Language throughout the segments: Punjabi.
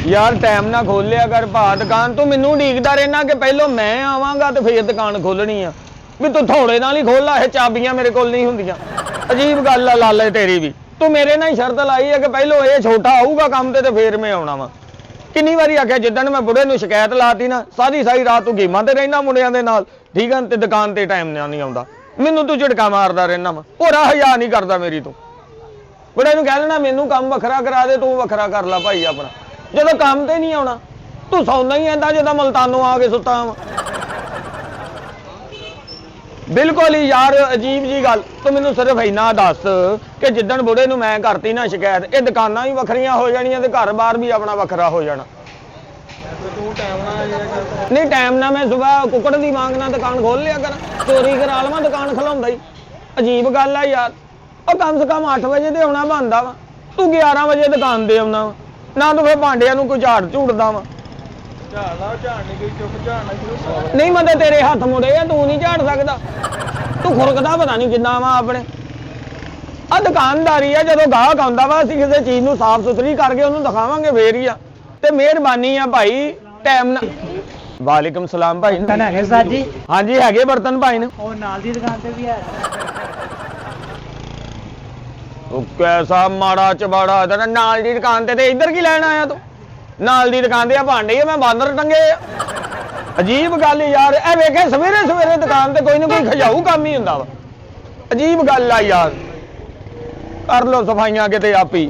यार टाइम ना खोल लिया कर भा दुकान। तू मैनू उड़ीकदा रहना कि पहलों मैं आवांगा तो फिर दुकान खोलनी आ। भी तू थोड़े नाल ही खोल ला, ये चाबियां मेरे कोल नहीं हुंदियां। अजीब गल है लाले तेरी भी। तू मेरे नाल ही शर्त लाई है कि पहलों ये छोटा आऊगा काम ते फिर मैं आउणा वा। किन्नी वारी आख्या जिद्दन मैं बुढ़े नूं शिकायत लाती ना, सारी सारी रात तू गेमां ते रहना मुंडियां दे नाल, ठीक है, ते दुकान ते टाइम नहीं आउंदा। मैनू तू झटका मारदा रहना वा, होरा हया नहीं करदा मेरी तू। बुढ़े नूं कह देना मैनू काम वखरा करा दे, तू वखरा कर ला भाई अपना। ਜਦੋਂ ਕੰਮ ਤੇ ਨਹੀਂ ਆਉਣਾ ਤੂੰ ਸੌਂਦਾ ਹੀ ਐਂਦਾ ਜਿੱਦਾਂ ਮਲਤਾਨੋਂ ਆ ਕੇ ਸੁੱਤਾ ਵਾ। ਬਿਲਕੁਲ ਹੀ ਯਾਰ ਅਜੀਬ ਜੀ ਗੱਲ। ਤੂੰ ਮੈਨੂੰ ਸਿਰਫ ਇੰਨਾ ਦੱਸ ਕਿ ਜਿੱਦਣ ਬੁੜੇ ਨੂੰ ਮੈਂ ਕਰਤੀ ਨਾ ਸ਼ਿਕਾਇਤ, ਇਹ ਦੁਕਾਨਾਂ ਵੀ ਵੱਖਰੀਆਂ ਹੋ ਜਾਣੀਆਂ ਤੇ ਘਰ-ਬਾਰ ਵੀ ਆਪਣਾ ਵੱਖਰਾ ਹੋ ਜਾਣਾ। ਤੂੰ ਟਾਈਮ ਨਾਲ ਨਹੀਂ ਟਾਈਮ ਨਾਲ ਮੈਂ ਸਵੇਰ ਕੁੱਕੜ ਦੀ ਵਾਂਗ ਨਾਲ ਦੁਕਾਨ ਖੋਲ ਲਿਆ ਕਰ, ਚੋਰੀ ਕਰਾ ਲਵਾਂ ਦੁਕਾਨ ਖਲਾਉਂਦਾ ਹੀ। ਅਜੀਬ ਗੱਲ ਆ ਯਾਰ। ਉਹ ਕਮ ਸੇ ਕਮ 8 ਵਜੇ ਤੇ ਆਉਣਾ ਬਣਦਾ ਵਾ, ਤੂੰ 11 ਵਜੇ ਦੁਕਾਨ ਤੇ ਆਉਣਾ ਵਾ ਨਾ। ਤੂੰ ਫਿਰ ਭਾਂਡਿਆਂ ਨੂੰ ਕੋਈ ਝਾੜ ਝੂੜਦਾ ਵਾ। ਨਹੀਂ ਮੈਂ ਤੇਰੇ ਹੱਥ ਮੁੜੇ ਆ, ਤੂੰ ਨਹੀਂ ਝਾੜ ਸਕਦਾ। ਤੂੰ ਖੁਰਕਦਾ ਪਤਾ ਨਹੀਂ ਕਿੰਨਾ ਵਾ ਆਪਣੇ। ਆ ਦੁਕਾਨਦਾਰੀ ਆ, ਜਦੋਂ ਗਾਹਕ ਆਉਂਦਾ ਵਾ ਅਸੀਂ ਕਿਸੇ ਚੀਜ਼ ਨੂੰ ਸਾਫ਼ ਸੁਥਰੀ ਕਰਕੇ ਉਹਨੂੰ ਦਿਖਾਵਾਂਗੇ ਫੇਰ ਹੀ ਆ। ਤੇ ਮਿਹਰਬਾਨੀ ਆ ਭਾਈ ਟਾਈਮ ਨਾਲ। ਵਾਲੇਕੁਮ ਸਲਾਮ ਭਾਈ। ਹੈਗੇ ਸਰ ਜੀ? ਹਾਂਜੀ ਹੈਗੇ ਬਰਤਨ ਭਾਈ ਨੇ। ਉਹ ਨਾਲ ਦੀ ਦੁਕਾਨ ਤੇ ਵੀ ਹੈ। ਉਹ ਕੈਸਾ ਮਾੜਾ ਚਬਾੜਾ ਇਹਦਾ ਨਾਲ ਦੀ ਦੁਕਾਨ ਤੇ ਇੱਧਰ ਕੀ ਲੈਣ ਆਇਆ ਤੂੰ? ਨਾਲ ਦੀ ਦੁਕਾਨ ਤੇ ਆ ਭਾਂਡੇ ਮੈਂ ਬਾਂਦਰ ਟੰਗੇ ਆ। ਅਜੀਬ ਗੱਲ ਯਾਰ। ਇਹ ਵੇਖੇ ਸਵੇਰੇ ਸਵੇਰੇ ਦੁਕਾਨ ਤੇ ਕੋਈ ਨਾ ਕੋਈ ਖਜਾਊ ਕੰਮ ਹੀ ਹੁੰਦਾ ਵਾ। ਅਜੀਬ ਗੱਲ ਆ ਯਾਰ। ਕਰ ਲੋ ਸਫਾਈਆਂ ਕਿਤੇ ਆਪੀ।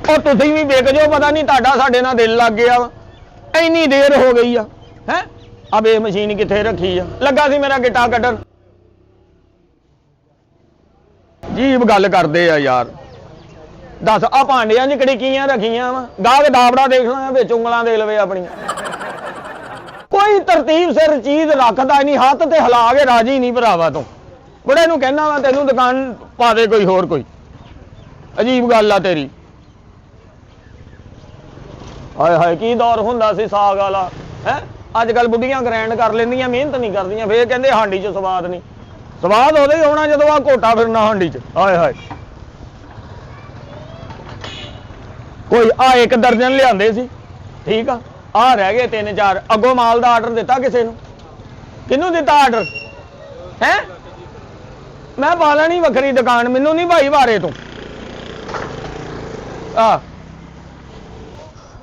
ਉਹ ਤੁਸੀਂ ਵੀ ਵੇਖ ਜਾਓ, ਪਤਾ ਨਹੀਂ ਤੁਹਾਡਾ ਸਾਡੇ ਨਾਲ ਦਿਲ ਲੱਗ ਗਿਆ ਵਾ। ਇੰਨੀ ਦੇਰ ਹੋ ਗਈ ਆ ਹੈ। ਅਬ ਇਹ ਮਸ਼ੀਨ ਕਿੱਥੇ ਰੱਖੀ ਆ? ਲੱਗਾ ਸੀ ਮੇਰਾ ਗਿੱਟਾ ਕੱਢਣ। ਅਜੀਬ ਗੱਲ ਕਰਦੇ ਆ ਯਾਰ। ਦੱਸ ਆ ਭਾਂਡਿਆਂ 'ਚ ਕੜੀਕੀਆਂ ਰੱਖੀਆਂ ਵਾ, ਗਾਹਕ ਦਾਬੜਾ ਦੇਖਣਾ ਵਿੱਚ ਉਂਗਲਾਂ ਦੇ ਲਵੇ ਆਪਣੀਆਂ। ਕੋਈ ਤਰਤੀਬ ਸਿਰ ਚੀਜ਼ ਰੱਖਦਾ ਨਹੀਂ, ਹੱਥ ਤੇ ਹਿਲਾ ਕੇ ਰਾਜੀ ਨਹੀਂ ਭਰਾਵਾ ਤੂੰ। ਬੜੇ ਨੂੰ ਕਹਿਣਾ ਵਾ ਤੈਨੂੰ ਦੁਕਾਨ ਪਾ ਦੇ ਕੋਈ ਹੋਰ ਕੋਈ। ਅਜੀਬ ਗੱਲ ਆ ਤੇਰੀ। ਹਾਏ ਹਾਏ ਕੀ ਦੌਰ ਹੁੰਦਾ ਸੀ ਸਾਗ ਵਾਲਾ ਹੈ। ਅੱਜ ਕੱਲ ਬੁੱਢੀਆਂ ਗ੍ਰੈਂਡ ਕਰ ਲੈਂਦੀਆਂ, ਮਿਹਨਤ ਨਹੀਂ ਕਰਦੀਆਂ, ਫੇਰ ਕਹਿੰਦੇ ਹਾਂਡੀ 'ਚ ਸਵਾਦ ਨਹੀਂ। ਸਵਾਦ ਉਹਦੇ ਹੀ ਆਉਣਾ ਜਦੋਂ ਆ ਘੋਟਾ ਫਿਰਨਾ ਹਾਂਡੀ 'ਚ। ਹਾਏ ਹਾਏ। ਕੋਈ ਆ 1 ਦਰਜਨ ਲਿਆਂਦੇ ਸੀ, ਠੀਕ ਆ ਰਹਿ ਗਏ 3-4। ਅੱਗੋਂ ਮਾਲ ਦਾ ਆਰਡਰ ਦਿੱਤਾ ਕਿਸੇ ਨੂੰ? ਕਿਹਨੂੰ ਦਿੱਤਾ ਆਰਡਰ ਹੈ? ਮੈਂ ਪਾ ਲੈਣੀ ਵੱਖਰੀ ਦੁਕਾਨ, ਮੈਨੂੰ ਨਹੀਂ ਭਾਈ ਬਾਰੇ ਤੂੰ। ਆ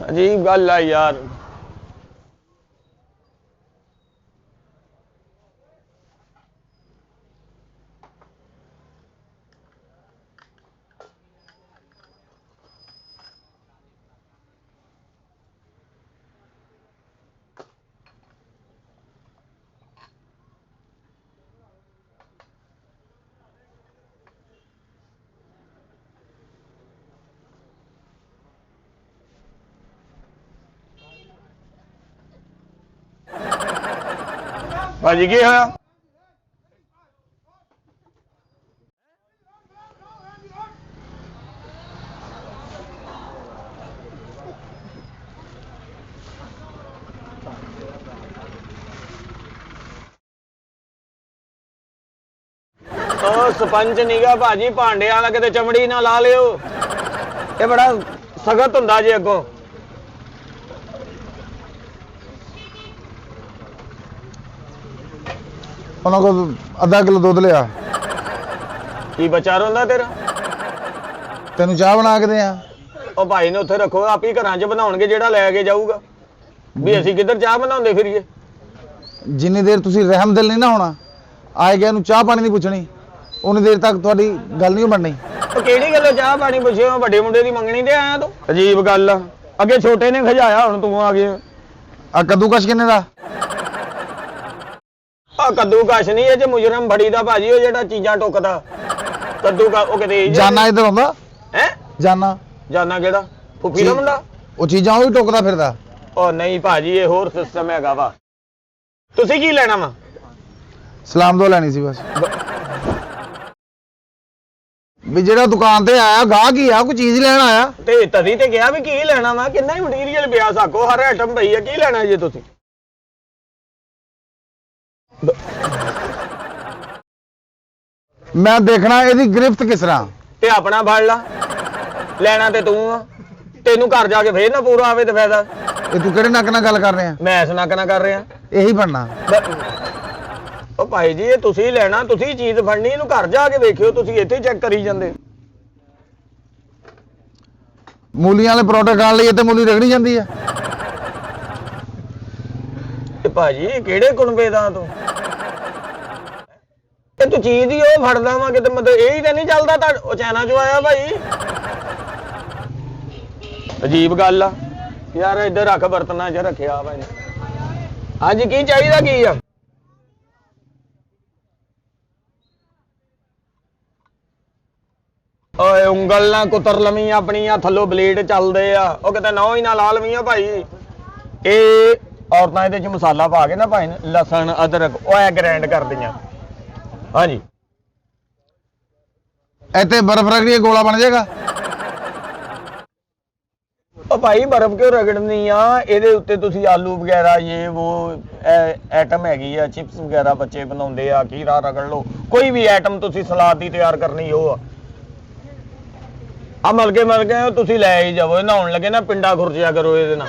ਅਜੀਬ ਗੱਲ ਆ ਯਾਰ। ਭਾਜੀ ਕੀ ਹੋਇਆ? ਉਹ ਸਪੰਜ ਨੀਗਾ ਭਾਜੀ, ਭਾਂਡਿਆਂ ਵਾਲਾ ਕਿਤੇ ਚਮੜੀ ਨਾ ਲਾ ਲਿਓ। ਇਹ ਬੜਾ ਸਖਤ ਹੁੰਦਾ ਜੀ ਅੱਗੋਂ। ਉਹਨਾਂ ਕੋਲ ਅੱਧਾ ਕਿਲੋ ਦੁੱਧ ਲਿਆ। ਕੀ ਬਚਾ ਰੋਂਦਾ ਤੇਰਾ? ਤੈਨੂੰ ਚਾਹ ਬਣਾ ਕੇ ਦਿਆਂ। ਉਹ ਭਾਈ ਨੇ ਉੱਥੇ ਰੱਖੋ, ਆਪ ਹੀ ਘਰਾਂ 'ਚ ਬਣਾਉਣਗੇ ਜਿਹੜਾ ਲੈ ਕੇ ਜਾਊਗਾ। ਵੀ ਅਸੀਂ ਕਿੱਧਰ ਚਾਹ ਬਣਾਉਂਦੇ ਫਿਰੀਏ। ਜਿੰਨੀ ਦੇਰ ਤੁਸੀਂ ਰਹਿਮ ਦਿਲ ਨਹੀਂ ਨਾ ਹੋਣਾ, ਆਏ ਗਿਆ ਨੂੰ ਚਾਹ ਪਾਣੀ ਨਹੀਂ ਪੁੱਛਣੀ, ਉਨੀ ਦੇਰ ਤੱਕ ਤੁਹਾਡੀ ਗੱਲ ਨਹੀਂ ਬਣਨੀ। ਉਹ ਕਿਹੜੀ ਗੱਲੋਂ ਚਾਹ ਪਾਣੀ ਪੁੱਛਿਓ? ਵੱਡੇ ਮੁੰਡੇ ਦੀ ਮੰਗਣੀ ਤੇ ਆਇਆ ਤੂੰ। ਅਜੀਬ ਗੱਲ ਆ। ਅੱਗੇ ਛੋਟੇ ਨੇ ਖਜਾਇਆ, ਹੁਣ ਤੂੰ ਆ ਗਿਆ। ਆ ਕੱਦੂਕਸ਼ ਕਿੰਨੇ ਦਾ? ਆ ਕੱਦੂ ਕਸ਼ ਨਹੀਂ, ਇਹ 'ਚ ਮੁਜਰਮ ਫੜੀ ਦਾ ਭਾਜੀ, ਉਹ ਜਿਹੜਾ ਚੀਜ਼ਾਂ ਟੁੱਕਦਾ ਕੱਦੂ ਕਾ। ਉਹ ਕਿਤੇ ਜਾਨਾ ਇੱਧਰ ਆਉਂਦਾ ਹੈ? ਜਾਨਾ ਜਾਨਾ ਕਿਹੜਾ? ਫੁੱਫੀ ਦਾ ਮੁੰਡਾ? ਉਹ ਚੀਜ਼ਾਂ ਉਹ ਹੀ ਟੁੱਕਦਾ ਫਿਰਦਾ। ਉਹ ਨਹੀਂ ਭਾਜੀ, ਇਹ ਹੋਰ ਸਿਸਟਮ ਹੈਗਾ ਵਾ। ਤੁਸੀਂ ਕੀ ਲੈਣਾ ਵਾ? ਸਲਾਮ ਦੋ ਲੈਣੀ ਸੀ ਬਸ। ਵੀ ਜਿਹੜਾ ਦੁਕਾਨ ਤੇ ਆਇਆ ਗਾਹਕ ਹੀ ਆ, ਕੋਈ ਚੀਜ਼ ਲੈਣ ਆਇਆ ਤੇ ਤਦੀ ਤੇ ਕਿਹਾ ਵੀ ਕੀ ਲੈਣਾ ਵਾ। ਕਿੰਨਾ ਹੀ ਮਟੀਰੀਅਲ ਪਿਆ ਸਾਕੋ, ਹਰ ਆਈਟਮ ਪਈ ਆ। ਕੀ ਲੈਣਾ ਜੇ ਤੁਸੀਂ? ਮੈਂ ਦੇਖਣਾ ਇਹਦੀ ਗ੍ਰਿਫਤ ਕਿਸ ਤਰ੍ਹਾਂ। ਤੇ ਆਪਣਾ ਫੜ ਲਾ, ਲੈਣਾ ਤੇ ਤੂੰ ਆ। ਤੈਨੂੰ ਘਰ ਜਾ ਕੇ ਫੇਰ ਨਾ ਪੂਰਾ ਆਵੇ ਤੇ ਫਾਇਦਾ। ਇਹ ਤੂੰ ਕਿਹੜੇ ਨੱਕ ਨਾਲ ਗੱਲ ਕਰ ਰਿਹਾ? ਮੈਂ ਇਸ ਨੱਕ ਨਾਲ ਕਰ ਰਿਹਾ। ਇਹੀ ਬਣਨਾ। ਉਹ ਭਾਈ ਜੀ ਇਹ ਤੁਸੀਂ ਲੈਣਾ, ਤੁਸੀਂ ਚੀਜ਼ ਫੜਨੀ, ਇਹਨੂੰ ਘਰ ਜਾ ਕੇ ਵੇਖਿਓ, ਤੁਸੀਂ ਇੱਥੇ ਚੈੱਕ ਕਰੀ ਜਾਂਦੇ। ਮੂਲੀਆਂ ਵਾਲੇ ਪਰੌਂਠੇ ਖਾਣ ਲਈ ਇੱਥੇ ਮੂਲੀ ਰਗੜੀ ਜਾਂਦੀ ਆ। ਤੇ ਭਾਜੀ ਕਿਹੜੇ ਕੁਣਬੇ ਦਾ ਤੂੰ? ਇਹ ਤੂੰ ਚੀਜ਼ ਹੀ ਉਹ ਫੜਦਾ ਵਾ ਕਿਤੇ, ਮਤਲਬ ਇਹ ਹੀ ਤਾਂ ਨਹੀਂ ਚੱਲਦਾ ਤਾਂ ਉਹ ਚਾਈਨਾ ਚੋਂ ਆਇਆ ਭਾਈ। ਅਜੀਬ ਗੱਲ ਆ ਯਾਰ, ਇੱਧਰ ਰੱਖ, ਬਰਤਨਾਂ 'ਚ ਰੱਖਿਆ ਭਾਈ। ਹਾਂਜੀ ਕੀ ਚਾਹੀਦਾ ਕੀ ਆ? ਓਏ ਉਂਗਲ ਨਾ ਕੁਤਰ ਲਵੀਂ ਆਪਣੀਆਂ, ਥੱਲੋਂ ਬਲੇਡ ਚੱਲਦੇ ਆ, ਉਹ ਕਿਤੇ ਨਹੁੰ ਹੀ ਨਾ ਲਾ ਲਵੀਂ ਭਾਈ। ਇਹ ਔਰਤਾਂ ਇਹਦੇ 'ਚ ਮਸਾਲਾ ਪਾ ਕੇ ਨਾ ਭਾਈ ਲਸਣ ਅਦਰਕ ਉਹ ਐ ਗ੍ਰਾਈਂਡ ਕਰਦੀਆਂ। ਹਾਂਜੀ ਇੱਥੇ ਬਰਫ਼ ਰਗੜੀਏ ਗੋਲਾ ਬਣ ਜਾਏਗਾ। ਉਹ ਭਾਈ ਬਰਫ਼ ਕਿਉਂ ਰਗੜਨੀ ਆ? ਇਹਦੇ ਉੱਤੇ ਤੁਸੀਂ ਆਲੂ ਵਗੈਰਾ ਇਹ ਉਹ ਐਟਮ ਹੈਗੀ ਆ, ਚਿਪਸ ਵਗੈਰਾ ਬੱਚੇ ਬਣਾਉਂਦੇ ਆ, ਖੀਰਾ ਰਗੜ ਲਓ, ਕੋਈ ਵੀ ਐਟਮ ਤੁਸੀਂ ਸਲਾਦ ਦੀ ਤਿਆਰ ਕਰਨੀ ਉਹ ਆ ਮਲ ਕੇ ਤੁਸੀਂ ਲੈ ਹੀ ਜਾਵੋ। ਨਹਾਉਣ ਲੱਗੇ ਨਾ ਪਿੰਡਾ ਖੁਰਚਿਆ ਕਰੋ ਇਹਦੇ ਨਾਲ,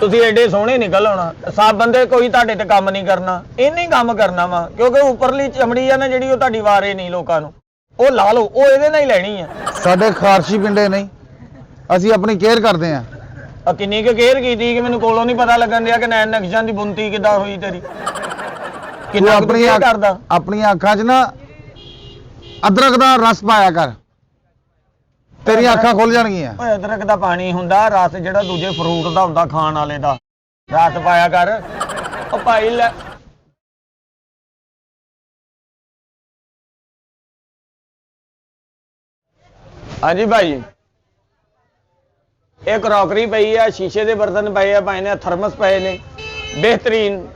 ਤੁਸੀਂ ਐਡੇ ਸੋਹਣੇ ਨਿਕਲ ਆਉਣਾ। ਸਭ ਬੰਦੇ ਕੋਈ ਤੁਹਾਡੇ ਤੇ ਕੰਮ ਨਹੀਂ ਕਰਨਾ, ਇਹਨੇ ਹੀ ਕੰਮ ਕਰਨਾ ਵਾ, ਕਿਉਂਕਿ ਉੱਪਰਲੀ ਚਮੜੀ ਆ ਨਾ ਜਿਹੜੀ ਉਹ ਤੁਹਾਡੀ ਵਾਰੇ ਨਹੀਂ ਲੋਕਾਂ ਨੂੰ, ਉਹ ਲਾ ਲਓ, ਉਹ ਇਹਦੇ ਨਾਲ ਹੀ ਲੈਣੀ ਆ। ਸਾਡੇ ਖਾਰਸ਼ੀ ਪਿੰਡੇ ਨਹੀਂ, ਅਸੀਂ ਆਪਣੀ ਕੇਅਰ ਕਰਦੇ ਆ। ਆ ਕਿੰਨੀ ਕੁ ਕੇਅਰ ਕੀਤੀ ਕਿ ਮੈਨੂੰ ਕੋਲੋਂ ਨਹੀਂ ਪਤਾ ਲੱਗਣ ਦਿਆ ਕਿ ਨੈਣ ਨਕਸ਼ਾਂ ਦੀ ਬੁੰਤੀ ਕਿੱਦਾਂ ਹੋਈ ਤੇਰੀ। ਕਿੰਨਾ ਆਪਣੀ ਕਰਦਾ ਆਪਣੀਆਂ ਅੱਖਾਂ 'ਚ ਨਾ ਅਦਰਕ ਦਾ ਰਸ ਪਾਇਆ ਕਰ, ਤੇਰੀਆਂ ਅੱਖਾਂ ਖੁੱਲ ਜਾਣਗੀਆਂ। ਓਏ ਅਦਰਕ ਦਾ ਪਾਣੀ ਹੁੰਦਾ, ਰਸ ਜਿਹੜਾ ਦੂਜੇ ਫਰੂਟ ਦਾ ਹੁੰਦਾ ਖਾਣ ਵਾਲੇ ਦਾ, ਰਸ ਪਾਇਆ ਕਰ। ਉਹ ਭਾਈ ਲੈ ਹਾਂਜੀ ਭਾਈ ਇਹ ਕਰੋਕਰੀ ਪਈ ਆ, ਸ਼ੀਸ਼ੇ ਦੇ ਬਰਤਨ ਪਏ ਆ ਭਾਈ ਨੇ, ਥਰਮਸ ਪਏ ਨੇ ਬਿਹਤਰੀਨ।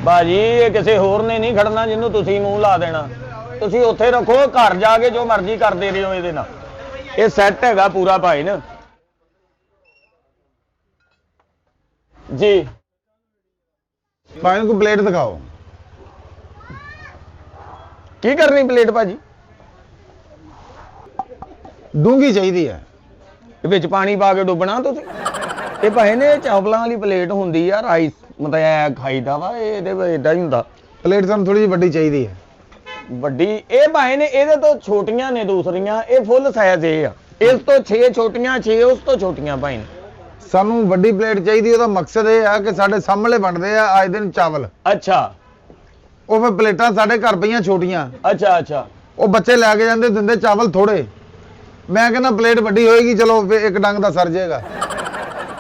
ਬਾਜੀ ਇਹ ਕਿਸੇ ਹੋਰ ਨੇ ਨਹੀਂ ਖੜਨਾ ਜਿਹਨੂੰ ਤੁਸੀਂ ਮੂੰਹ ਲਾ ਦੇਣਾ। ਤੁਸੀਂ ਉੱਥੇ ਰੱਖੋ, ਘਰ ਜਾ ਕੇ ਜੋ ਮਰਜ਼ੀ ਕਰਦੇ ਰਹੋ ਇਹਦੇ ਨਾਲ। ਇਹ ਸੈੱਟ ਹੈਗਾ ਪੂਰਾ ਭਾਈ ਨਾ ਜੀ। ਭਾਈ ਨੂੰ ਕੋਈ ਪਲੇਟ ਦਿਖਾਓ। ਕੀ ਕਰਨੀ ਪਲੇਟ ਭਾਜੀ? ਡੂੰਗੀ ਚਾਹੀਦੀ ਹੈ, ਵਿੱਚ ਪਾਣੀ ਪਾ ਕੇ ਡੁੱਬਣਾ ਤੁਸੀਂ। ਇਹ ਭਾਈ ਨੇ ਚਾਵਲਾਂ ਵਾਲੀ ਪਲੇਟ ਹੁੰਦੀ ਆ, ਰਾਈਸ ਮਤਲਬ ਐ ਖਾਈਦਾ ਵਾ, ਇਹਦੇ ਵਿੱਚ ਇਦਾਂ ਹੀ ਹੁੰਦਾ। ਪਲੇਟ ਸਾਨੂੰ ਥੋੜੀ ਜਿਹੀ ਵੱਡੀ ਚਾਹੀਦੀ ਹੈ। ਵੱਡੀ ਇਹ ਭਾਈ ਨੇ, ਇਹਦੇ ਤੋਂ ਛੋਟੀਆਂ ਨੇ ਦੂਸਰੀਆਂ, ਇਹ ਫੁੱਲ ਸਾਈਜ਼ ਇਹ ਆ। ਇਸ ਤੋਂ 6 ਛੋਟੀਆਂ, 6 ਉਸ ਤੋਂ ਛੋਟੀਆਂ ਭਾਈ ਨੇ। ਸਾਨੂੰ ਵੱਡੀ ਪਲੇਟ ਚਾਹੀਦੀ, ਉਹਦਾ ਮਕਸਦ ਇਹ ਆ ਕਿ ਸਾਡੇ ਸਾਹਮਣੇ ਬਣਦੇ ਆ ਅੱਜ ਦਿਨ ਚਾਵਲ, ਅੱਛਾ ਉਹ ਫਿਰ ਪਲੇਟਾਂ ਸਾਡੇ ਘਰ ਪਈਆਂ ਛੋਟੀਆਂ, ਅੱਛਾ ਉਹ ਬੱਚੇ ਲੈ ਕੇ ਜਾਂਦੇ, ਦਿੰਦੇ ਚਾਵਲ ਥੋੜੇ। ਮੈਂ ਕਹਿੰਦਾ ਪਲੇਟ ਵੱਡੀ ਹੋਏਗੀ, ਚਲੋ ਫਿਰ ਇੱਕ ਡੰਗ ਦਾ ਸਰ ਜਾਏਗਾ।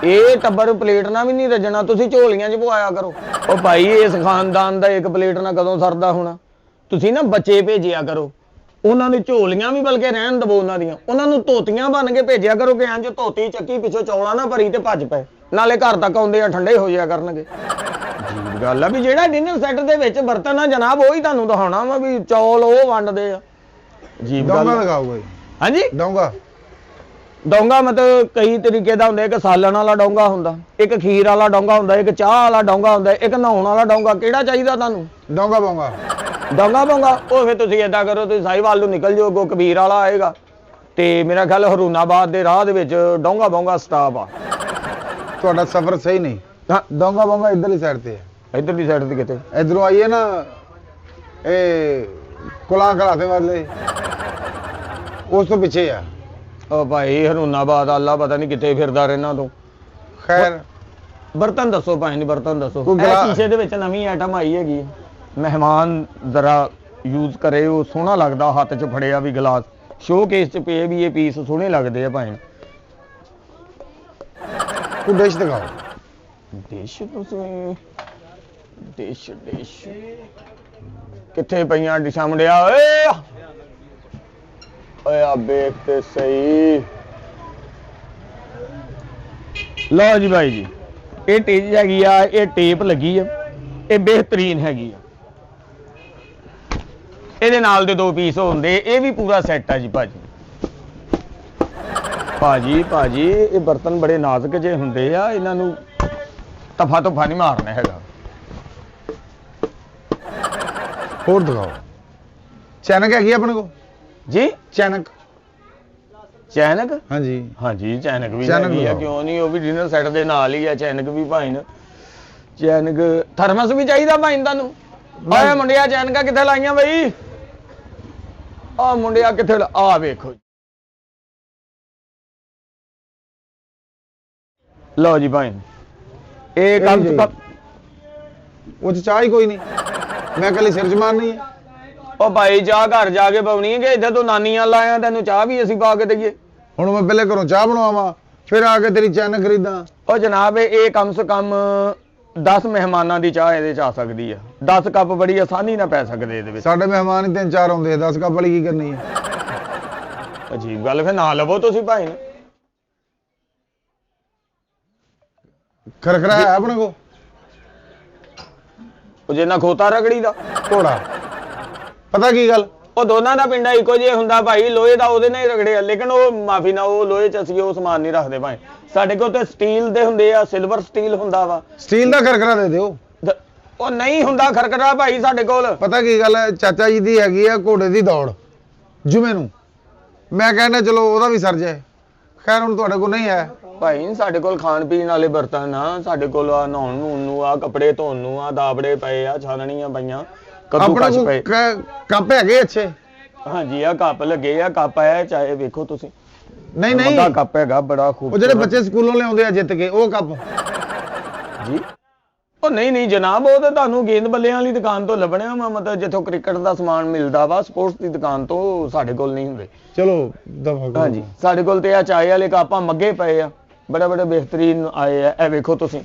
ਇਹ ਟੱਬਰ ਪਲੇਟ ਨਾਲ ਵੀ ਨਹੀਂ ਰੱਜਣਾ, ਤੁਸੀਂ ਝੋਲੀਆਂ 'ਚ ਪਵਾਇਆ ਕਰੋ। ਉਹ ਭਾਈ ਇਸ ਖਾਨਦਾਨ ਦਾ ਇੱਕ ਪਲੇਟ ਨਾਲ ਕਦੋਂ ਸਰਦਾ ਹੋਣਾ? ਤੁਸੀਂ ਨਾ ਬੱਚੇ ਭੇਜਿਆ ਕਰੋ, ਉਹਨਾਂ ਨੂੰ ਝੋਲੀਆਂ ਵੀ ਬਲਕਿ ਰਹਿਣ ਦਵੋ, ਉਹਨਾਂ ਨੂੰ ਧੋਤੀਆਂ ਬਣ ਕੇ ਭੇਜਿਆ ਕਰੋ ਕਿ ਇੰਜ ਧੋਤੀ ਚੱਕੀ ਪਿੱਛੋਂ ਚੌਲਾਂ ਨਾ ਭਰੀ ਤੇ ਭੱਜ ਪਏ, ਨਾਲੇ ਘਰ ਤੱਕ ਆਉਂਦੇ ਆ ਠੰਡੇ ਹੋ ਜਾਇਆ ਕਰਨਗੇ। ਅਜੀਬ ਗੱਲ ਆ ਵੀ ਜਿਹੜਾ ਡਿਨਰ ਸੈੱਟ ਦੇ ਵਿੱਚ ਬਰਤਨ ਆ ਜਨਾਬ ਉਹੀ ਤੁਹਾਨੂੰ ਦਿਖਾਉਣਾ ਵਾ ਵੀ ਚੌਲ ਉਹ ਵੰਡਦੇ ਆ। ਅਜੀਬ ਗੱਲ ਲਗਾਓਗੇ? ਹਾਂਜੀ ਡੋਂਗਾ ਮਤਲਬ ਕਈ ਤਰੀਕੇ ਦਾ ਹੁੰਦਾ, ਇੱਕ ਸਾਲਣ ਵਾਲਾ ਡੋਂਗਾ ਹੁੰਦਾ, ਇੱਕ ਖੀਰ ਵਾਲਾ ਡੋਂਗਾ ਹੁੰਦਾ, ਇੱਕ ਚਾਹ ਵਾਲਾ ਡੋਂਗਾ ਹੁੰਦਾ, ਇੱਕ ਨਹਾਉਣ ਵਾਲਾ ਡੋਂਗਾ। ਕਿਹੜਾ ਚਾਹੀਦਾ ਤੁਹਾਨੂੰ? ਡੋਂਗਾ ਬੋਂਗਾ। ਉਹ ਫਿਰ ਤੁਸੀਂ ਏਦਾਂ ਕਰੋ, ਤੁਸੀਂ ਸਾਹੀਵਾਲ ਨੂੰ ਨਿਕਲ ਜਾਓ, ਕਬੀਰ ਵਾਲਾ ਆਏਗਾ ਤੇ ਮੇਰਾ ਖਿਆਲ ਹਰੂਨਾਬਾਦ ਦੇ ਰਾਹ ਦੇ ਵਿੱਚ ਡੋਂਗਾ ਬੋਂਗਾ ਸਟਾਪ ਆ। ਤੁਹਾਡਾ ਸਫ਼ਰ ਸਹੀ ਨਹੀਂ। ਹਾਂ ਡੋਂਗਾ ਬੋਂਗਾ ਇੱਧਰਲੀ ਸਾਈਡ ਤੇ ਹੈ। ਇੱਧਰਲੀ ਸਾਈਡ ਤੇ ਕਿਤੇ? ਇਧਰੋਂ ਆਈਏ ਨਾ, ਇਹ ਕੁਲਾਂ ਘਲਾਤੇ ਵਾਲੇ, ਉਸ ਤੋਂ ਪਿੱਛੇ ਆ। ਉਹ ਭਾਈ ਹਰੂਨਾਬਾਦ ਅੱਲਾ ਪਤਾ ਨਹੀਂ ਕਿੱਥੇ ਫਿਰਦਾ ਰਹਿਣਾ ਤੂੰ। ਖੈਰ ਬਰਤਨ ਦੱਸੋ ਭਾਈ ਨੇ, ਬਰਤਨ ਦੱਸੋ। ਕੋਈ ਇਹ ਸ਼ੀਸ਼ੇ ਦੇ ਵਿੱਚ ਨਵੀਂ ਆਈਟਮ ਆਈ ਹੈਗੀ, ਮਹਿਮਾਨ ਜ਼ਰਾ ਯੂਜ਼ ਕਰੇ, ਉਹ ਸੋਹਣਾ ਲੱਗਦਾ, ਹੱਥ 'ਚ ਫੜਿਆ ਵੀ ਗਲਾਸ, ਸ਼ੋਅ ਕੇਸ 'ਚ ਪਏ ਵੀ ਇਹ ਪੀਸ ਸੋਹਣੇ ਲੱਗਦੇ ਆ ਭਾਈ। ਕੋਈ ਡਿਸ਼ ਦਿਖਾਓ। ਡਿਸ਼ ਤੁਸੀਂ ਡਿਸ਼ ਕਿੱਥੇ ਪਈਆਂ ਡਿਸ਼ਾਂ ਮੁੰਡਿਆ? ਓਏ ਆ ਵੇਖ ਤੇ ਸਹੀ। ਲਓ ਜੀ ਭਾਈ ਜੀ, ਇਹ ਟੇਜ ਹੈਗੀ ਆ, ਇਹ ਟੇਪ ਲੱਗੀ ਆ, ਇਹ ਬਿਹਤਰੀਨ ਹੈਗੀ ਆ। ਇਹਦੇ ਨਾਲ ਦੇ 2 ਪੀਸ ਹੁੰਦੇ, ਇਹ ਵੀ ਪੂਰਾ ਸੈੱਟ ਆ ਜੀ ਭਾਜੀ ਇਹ ਬਰਤਨ ਬੜੇ ਨਾਜ਼ੁਕ ਜਿਹੇ ਹੁੰਦੇ ਆ, ਇਹਨਾਂ ਨੂੰ ਤਫਾ ਨਹੀਂ ਮਾਰਨਾ ਹੈਗਾ। ਹੋਰ ਦਿਖਾਓ। ਚੈਨਕ ਹੈਗੀ ਆਪਣੇ ਕੋਲ? ਜੀ ਚੈਨਕ? ਚੈਨਕ? ਹਾਂਜੀ ਹਾਂਜੀ ਚੈਨਕ ਵੀ ਚੈਨਕ ਹੈਗੀ ਆ, ਦਿਖਾਓ। ਕਿਉਂ ਨਹੀਂ, ਉਹ ਵੀ ਡਿਨਰ ਸੈੱਟ ਦੇ ਨਾਲ ਹੀ ਆ ਚੈਨਕ ਵੀ ਭਾਈ ਨੇ। ਚੈਨਕ ਥਰਮਸ ਵੀ ਚਾਹੀਦਾ ਭਾਈ ਤੁਹਾਨੂੰ? ਓਏ ਮੁੰਡਿਆ ਚੈਨਕਾਂ ਕਿੱਥੇ ਲਾਈਆਂ ਬਈ? ਆ ਮੁੰਡਿਆ ਕਿੱਥੇ ਆ ਵੇਖੋ। ਲਓ ਜੀ ਭਾਈ ਇਹ ਕੰਮ ਜੀ। ਉਹ 'ਚ ਚਾਹ ਹੀ ਕੋਈ ਨਹੀਂ, ਮੈਂ ਕੱਲੀ ਸਿਰ 'ਚ ਮਾਰਨੀ ਹੈ। ਉਹ ਭਾਈ ਚਾਹ ਘਰ ਜਾ ਕੇ ਪਾਉਣੀ ਹੈ ਕਿ ਇੱਥੇ ਤੂੰ ਨਾਨੀਆਂ ਲਾਇਆ, ਤੈਨੂੰ ਚਾਹ ਵੀ ਅਸੀਂ ਪਾ ਕੇ ਦਈਏ? ਹੁਣ ਮੈਂ ਪਹਿਲੇ ਘਰੋਂ ਚਾਹ ਬਣਵਾਵਾਂ, ਫਿਰ ਆ ਕੇ ਤੇਰੀ ਚੈਨਕ ਖਰੀਦਾਂ? ਉਹ ਜਨਾਬ ਇਹ ਕਮ ਸੇ ਕਮ 10 ਮਹਿਮਾਨਾਂ ਦੀ ਚਾਹ ਇਹਦੇ ਚ ਆ ਸਕਦੀ ਆ। 10 ਕੱਪ ਬੜੀ ਆਸਾਨੀ ਨਾਲ ਪੈ ਸਕਦੇ ਇਹਦੇ ਵਿੱਚ। ਸਾਡੇ ਮਹਿਮਾਨ ਹੀ 3-4 ਆਉਂਦੇ ਆ, 10 ਕੱਪ ਵਾਲੀ ਕੀ ਕਰਨੀ ਹੈ? ਅਜੀਬ ਗੱਲ, ਫਿਰ ਨਾ ਲਵੋ ਤੁਸੀਂ ਭਾਈ ਨੇ। ਖਰਖਰਾ ਹੈ ਆਪਣੇ ਕੋਲ? ਉਹ ਜਿੰਨਾ ਖੋਤਾ ਰਗੜੀ ਦਾ ਘੋੜਾ? ਪਤਾ ਕੀ ਗੱਲ, ਉਹ ਦੋਨਾਂ ਦਾ ਪਿੰਡਾ ਇੱਕੋ ਜਿਹਾ ਹੁੰਦਾ ਭਾਈ, ਲੋਹੇ ਦਾ ਉਹਦੇ ਨਾਲ ਹੀ ਰਗੜਿਆ, ਲੇਕਿਨ ਉਹ ਮਾਫੀ ਨਾ, ਉਹ ਲੋਹੇ ਚ ਅਸੀਂ ਉਹ ਸਮਾਨ ਨਹੀਂ ਰੱਖਦੇ ਭਾਈ। ਸਾਡੇ ਕੋਲ ਤੇ ਸਟੀਲ ਦੇ ਹੁੰਦੇ ਆ, ਸਿਲਵਰ ਸਟੀਲ ਹੁੰਦਾ ਵਾ। ਸਟੀਲ ਦਾ ਖਰਖਰਾ ਦੇ ਦਿਓ। ਉਹ ਨਹੀਂ ਹੁੰਦਾ ਖਰਕਰਾ ਭਾਈ ਸਾਡੇ ਕੋਲ। ਪਤਾ ਕੀ ਗੱਲ ਹੈ, ਚਾਚਾ ਜੀ ਦੀ ਹੈਗੀ ਆ ਘੋੜੇ ਦੀ ਦੌੜ ਜੁਮੇ ਨੂੰ, ਮੈਂ ਕਹਿੰਦਾ ਚਲੋ ਉਹਦਾ ਵੀ ਸਰ ਜਾਏ। ਖੈਰ ਹੁਣ ਤੁਹਾਡੇ ਕੋਲ ਨਹੀਂ ਹੈ ਭਾਈ, ਸਾਡੇ ਕੋਲ ਖਾਣ ਪੀਣ ਵਾਲੇ ਬਰਤਨ ਆ, ਸਾਡੇ ਕੋਲ ਆ ਨਹਾਉਣ ਨੂੰ ਆ, ਕੱਪੜੇ ਧੋਣ ਨੂੰ ਆ, ਦਾਬੜੇ ਪਏ ਆ, ਛਾਨਣੀਆਂ ਪਈਆਂ, ਕੱਦੂ ਆਪਣੇ ਕਸ਼ ਪਏ। ਕੋਲ ਕੱਪ ਹੈਗੇ ਅੱਛੇ? ਹਾਂਜੀ ਆ ਕੱਪ ਲੱਗੇ ਆ, ਕੱਪ ਆਇਆ ਚਾਹੇ ਵੇਖੋ ਤੁਸੀਂ। ਨਹੀਂ ਨਹੀਂ, ਵੱਡਾ ਕੱਪ ਹੈਗਾ ਬੜਾ ਖੂਬ। ਉਹ ਜਿਹੜੇ ਬੱਚੇ ਸਕੂਲੋਂ ਲਿਆਉਂਦੇ ਆ ਜਿੱਤ ਕੇ, ਉਹ ਕੱਪ? ਜੀ ਉਹ ਨਹੀਂ ਜਨਾਬ, ਉਹ ਤਾਂ ਤੁਹਾਨੂੰ ਗੇਂਦ ਬੱਲਿਆਂ ਵਾਲੀ ਦੁਕਾਨ ਤੋਂ ਲੱਭਣਿਆ ਵਾ, ਮਤਲਬ ਜਿੱਥੋਂ ਕ੍ਰਿਕਟ ਦਾ ਸਮਾਨ ਮਿਲਦਾ ਵਾ, ਸਪੋਰਟਸ ਦੀ ਦੁਕਾਨ ਤੋਂ ਸਾਡੇ ਕੋਲ ਨਹੀਂ ਹੁੰਦੇ। ਚਲੋ ਦਫਾ ਕਰੋ। ਹਾਂਜੀ ਸਾਡੇ ਕੋਲ ਤੇ ਆ ਚਾਏ ਵਾਲੇ ਕੱਪਾਂ ਮੱਗੇ ਪਏ ਆ, ਬੜੇ ਬੜੇ ਬਿਹਤਰੀਨ ਆਏ ਆ। ਇਹ ਵੇਖੋ ਤੁਸੀਂ,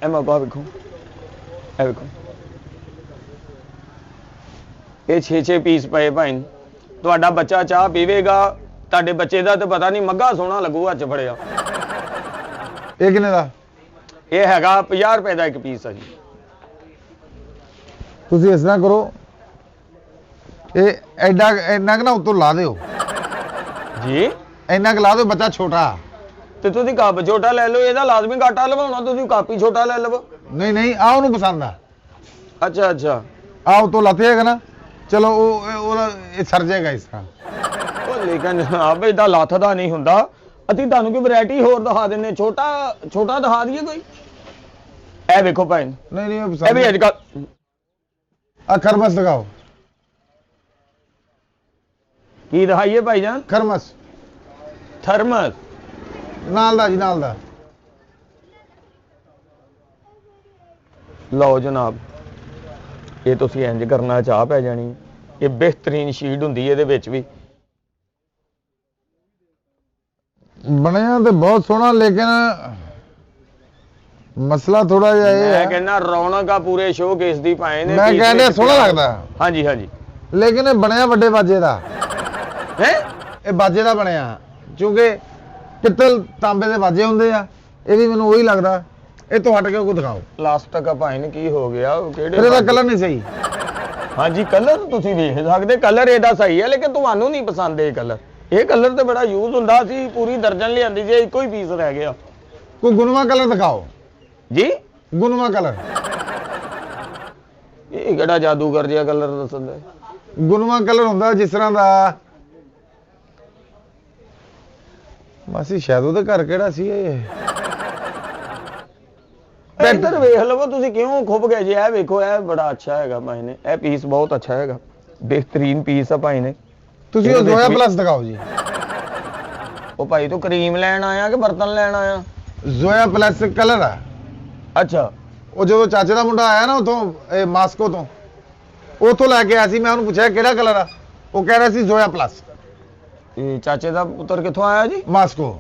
ਇਹ ਮੱਗਾ ਵੇਖੋ, ਇਹ ਵੇਖੋ, ਇਹ 6-6 ਪੀਸ ਪਏ ਭਾਈ। ਤੁਹਾਡਾ ਬੱਚਾ ਚਾਹ ਪੀਵੇਗਾ, ਤੁਹਾਡੇ ਬੱਚੇ ਦਾ ਤੇ ਪਤਾ ਨਹੀਂ, ਮੱਗਾ ਸੋਹਣਾ ਲੱਗੂ ਹੱਥ 'ਚ ਫੜਿਆ। ਇਹ ਕਿੰਨੇ ਦਾ? ਇਹ ਹੈਗਾ 50 ਰੁਪਏ ਦਾ ਇੱਕ ਪੀਸ ਆ ਜੀ। ਤੁਸੀਂ ਇਸ ਤਰ੍ਹਾਂ ਕਰੋ, ਇਹ ਐਡਾ ਇੰਨਾ ਕੁ ਨਾ ਉੱਤੋਂ ਲਾ ਦਿਓ ਜੀ। ਇੰਨਾ ਕੁ ਲਾ ਦਿਓ, ਬੱਚਾ ਛੋਟਾ। ਤੇ ਤੁਸੀਂ ਕੱਪ ਛੋਟਾ ਲੈ ਲਓ, ਇਹਦਾ ਲਾਜ਼ਮੀ ਘਾਟਾ ਲਵਾਉਣਾ, ਤੁਸੀਂ ਕੱਪ ਹੀ ਛੋਟਾ ਲੈ ਲਵੋ। ਨਹੀਂ ਨਹੀਂ, ਆ ਉਹਨੂੰ ਪਸੰਦ ਆ। ਅੱਛਾ ਆ ਉੱਤੋਂ ਲੱਥੇ ਹੈਗਾ ਨਾ, ਚਲੋ ਉਹਦਾ ਇਹ ਸਰ ਜਾਏਗਾ ਇਸ ਤਰ੍ਹਾਂ। ਉਹ ਲੇਕਿਨ ਜਨਾਬ ਇਹਦਾ ਲੱਥ ਦਾ ਨਹੀਂ ਹੁੰਦਾ। ਅਸੀਂ ਤੁਹਾਨੂੰ ਕੋਈ ਵੈਰਾਈਟੀ ਹੋਰ ਦਿਖਾ ਦਿੰਨੇ, ਛੋਟਾ ਦਿਖਾ ਦਈਏ ਕੋਈ। ਇਹ ਵੇਖੋ ਭਾਈ, ਨਹੀਂ ਨਹੀਂ, ਉਹ ਇਹ ਵੀ ਪਸੰਦ ਅੱਜ ਕੱਲ। ਆ ਖਰਮਸ ਦਿਖਾਓ। ਕੀ ਦਿਖਾਈਏ ਭਾਈਜਾਨ? ਖਰਮਸ ਥਰਮਸ ਨਾਲ ਦਾ ਜੀ, ਨਾਲ ਦਾ। ਲਓ ਜਨਾਬ, ਇਹ ਤੁਸੀਂ ਇੰਜ ਕਰਨਾ, ਚਾਹ ਪੈ ਜਾਣੀ। ਇਹ ਬਿਹਤਰੀਨ ਸ਼ੀਟ ਹੁੰਦੀ ਇਹਦੇ ਵਿੱਚ ਵੀ। ਬਣਿਆ ਤੇ ਬਹੁਤ ਸੋਹਣਾ, ਲੇਕਿਨ ਮਸਲਾ ਥੋੜਾ ਜਿਹਾ ਇਹ ਮੈਂ ਹੈ, ਕਹਿੰਦਾ ਰੌਣਕ ਆ ਪੂਰੇ ਸ਼ੋਅ ਕੇਸ ਦੀ ਪਾਏ ਨੇ। ਮੈਂ ਕਹਿੰਦਾ ਸੋਹਣਾ ਲੱਗਦਾ, ਹਾਂਜੀ ਲੇਕਿਨ ਇਹ ਬਣਿਆ ਵੱਡੇ ਬਾਜੇ ਦਾ ਹੈ। ਇਹ ਬਾਜੇ ਦਾ ਬਣਿਆ, ਕਿਉਂਕਿ ਪਿੱਤਲ ਤਾਂਬੇ ਦੇ ਬਾਜੇ ਹੁੰਦੇ ਆ, ਇਹ ਵੀ ਮੈਨੂੰ ਉਹੀ ਲੱਗਦਾ। ਇਹ ਤੋਂ ਹਟ ਕੇ ਕੋਈ ਦਿਖਾਓ। ਪਲਾਸਟਿਕ ਆ ਭਾਈ ਨੇ, ਕੀ ਹੋ ਗਿਆ? ਫਿਰ ਇਹਦਾ ਕਲਰ ਨਹੀਂ ਸਹੀ। ਹਾਂਜੀ ਕਲਰ ਤੁਸੀਂ ਵੇਖ ਸਕਦੇ, ਕਲਰ ਇਹਦਾ ਸਹੀ ਹੈ, ਲੇਕਿਨ ਤੁਹਾਨੂੰ ਨਹੀਂ ਪਸੰਦ ਇਹ ਕਲਰ। ਇਹ ਕਲਰ ਤੇ ਬੜਾ ਯੂਜ਼ ਹੁੰਦਾ ਸੀ, ਪੂਰੀ ਦਰਜਨ ਲਿਆਂਦੀ ਸੀ, ਇੱਕੋ ਹੀ ਪੀਸ ਰਹਿ ਗਿਆ। ਕੋਈ ਗੁਨਵਾ ਕਲਰ ਦਿਖਾਓ ਜੀ। ਗੁਨਵਾ ਕਲਰ? ਇਹ ਕਿਹੜਾ ਜਾਦੂਗਰ ਜਿਹਾ ਕਲਰ ਦੱਸਦਾ? ਗੁਨਵਾ ਕਲਰ ਹੁੰਦਾ ਜਿਸ ਤਰ੍ਹਾਂ ਦਾ, ਮਾਸੀ ਸ਼ਾਇਦ ਉਹਦੇ ਘਰ ਕਿਹੜਾ ਸੀ ਇਹ। ਇੱਧਰ ਵੇਖ ਲਵੋ ਤੁਸੀਂ, ਕਿਉਂ ਖੁੱਭ ਗਏ ਜੀ? ਇਹ ਵੇਖੋ, ਇਹ ਬੜਾ ਅੱਛਾ ਹੈਗਾ ਭਾਈ ਨੇ, ਇਹ ਪੀਸ ਬਹੁਤ ਅੱਛਾ ਹੈਗਾ, ਬਿਹਤਰੀਨ ਪੀਸ ਆ ਭਾਈ ਨੇ। ਤੁਸੀਂ ਉਹ ਜ਼ੋਇਆ ਪਲੱਸ ਦਿਖਾਓ ਜੀ। ਉਹ ਭਾਈ ਤੂੰ ਕਰੀਮ ਲੈਣ ਆਇਆ ਕਿ ਬਰਤਨ ਲੈਣ ਆਇਆ? ਜ਼ੋਇਆ ਪਲੱਸ ਕਲਰ ਆ। ਅੱਛਾ ਉਹ ਜਦੋਂ ਚਾਚੇ ਦਾ ਮੁੰਡਾ ਆਇਆ ਨਾ ਉਥੋਂ ਮਾਸਕੋ ਤੋਂ, ਉਥੋਂ ਲੈ ਕੇ ਆਇਆ ਸੀ, ਮੈਂ ਉਹਨੂੰ ਪੁੱਛਿਆ ਕਿਹੜਾ ਕਲਰ ਆ, ਉਹ ਕਹਿ ਰਿਹਾ ਸੀ ਜ਼ੋਇਆ ਪਲੱਸ। ਇਹ ਚਾਚੇ ਦਾ ਪੁੱਤਰ ਕਿੱਥੋਂ ਆਇਆ ਜੀ? ਮਾਸਕੋ।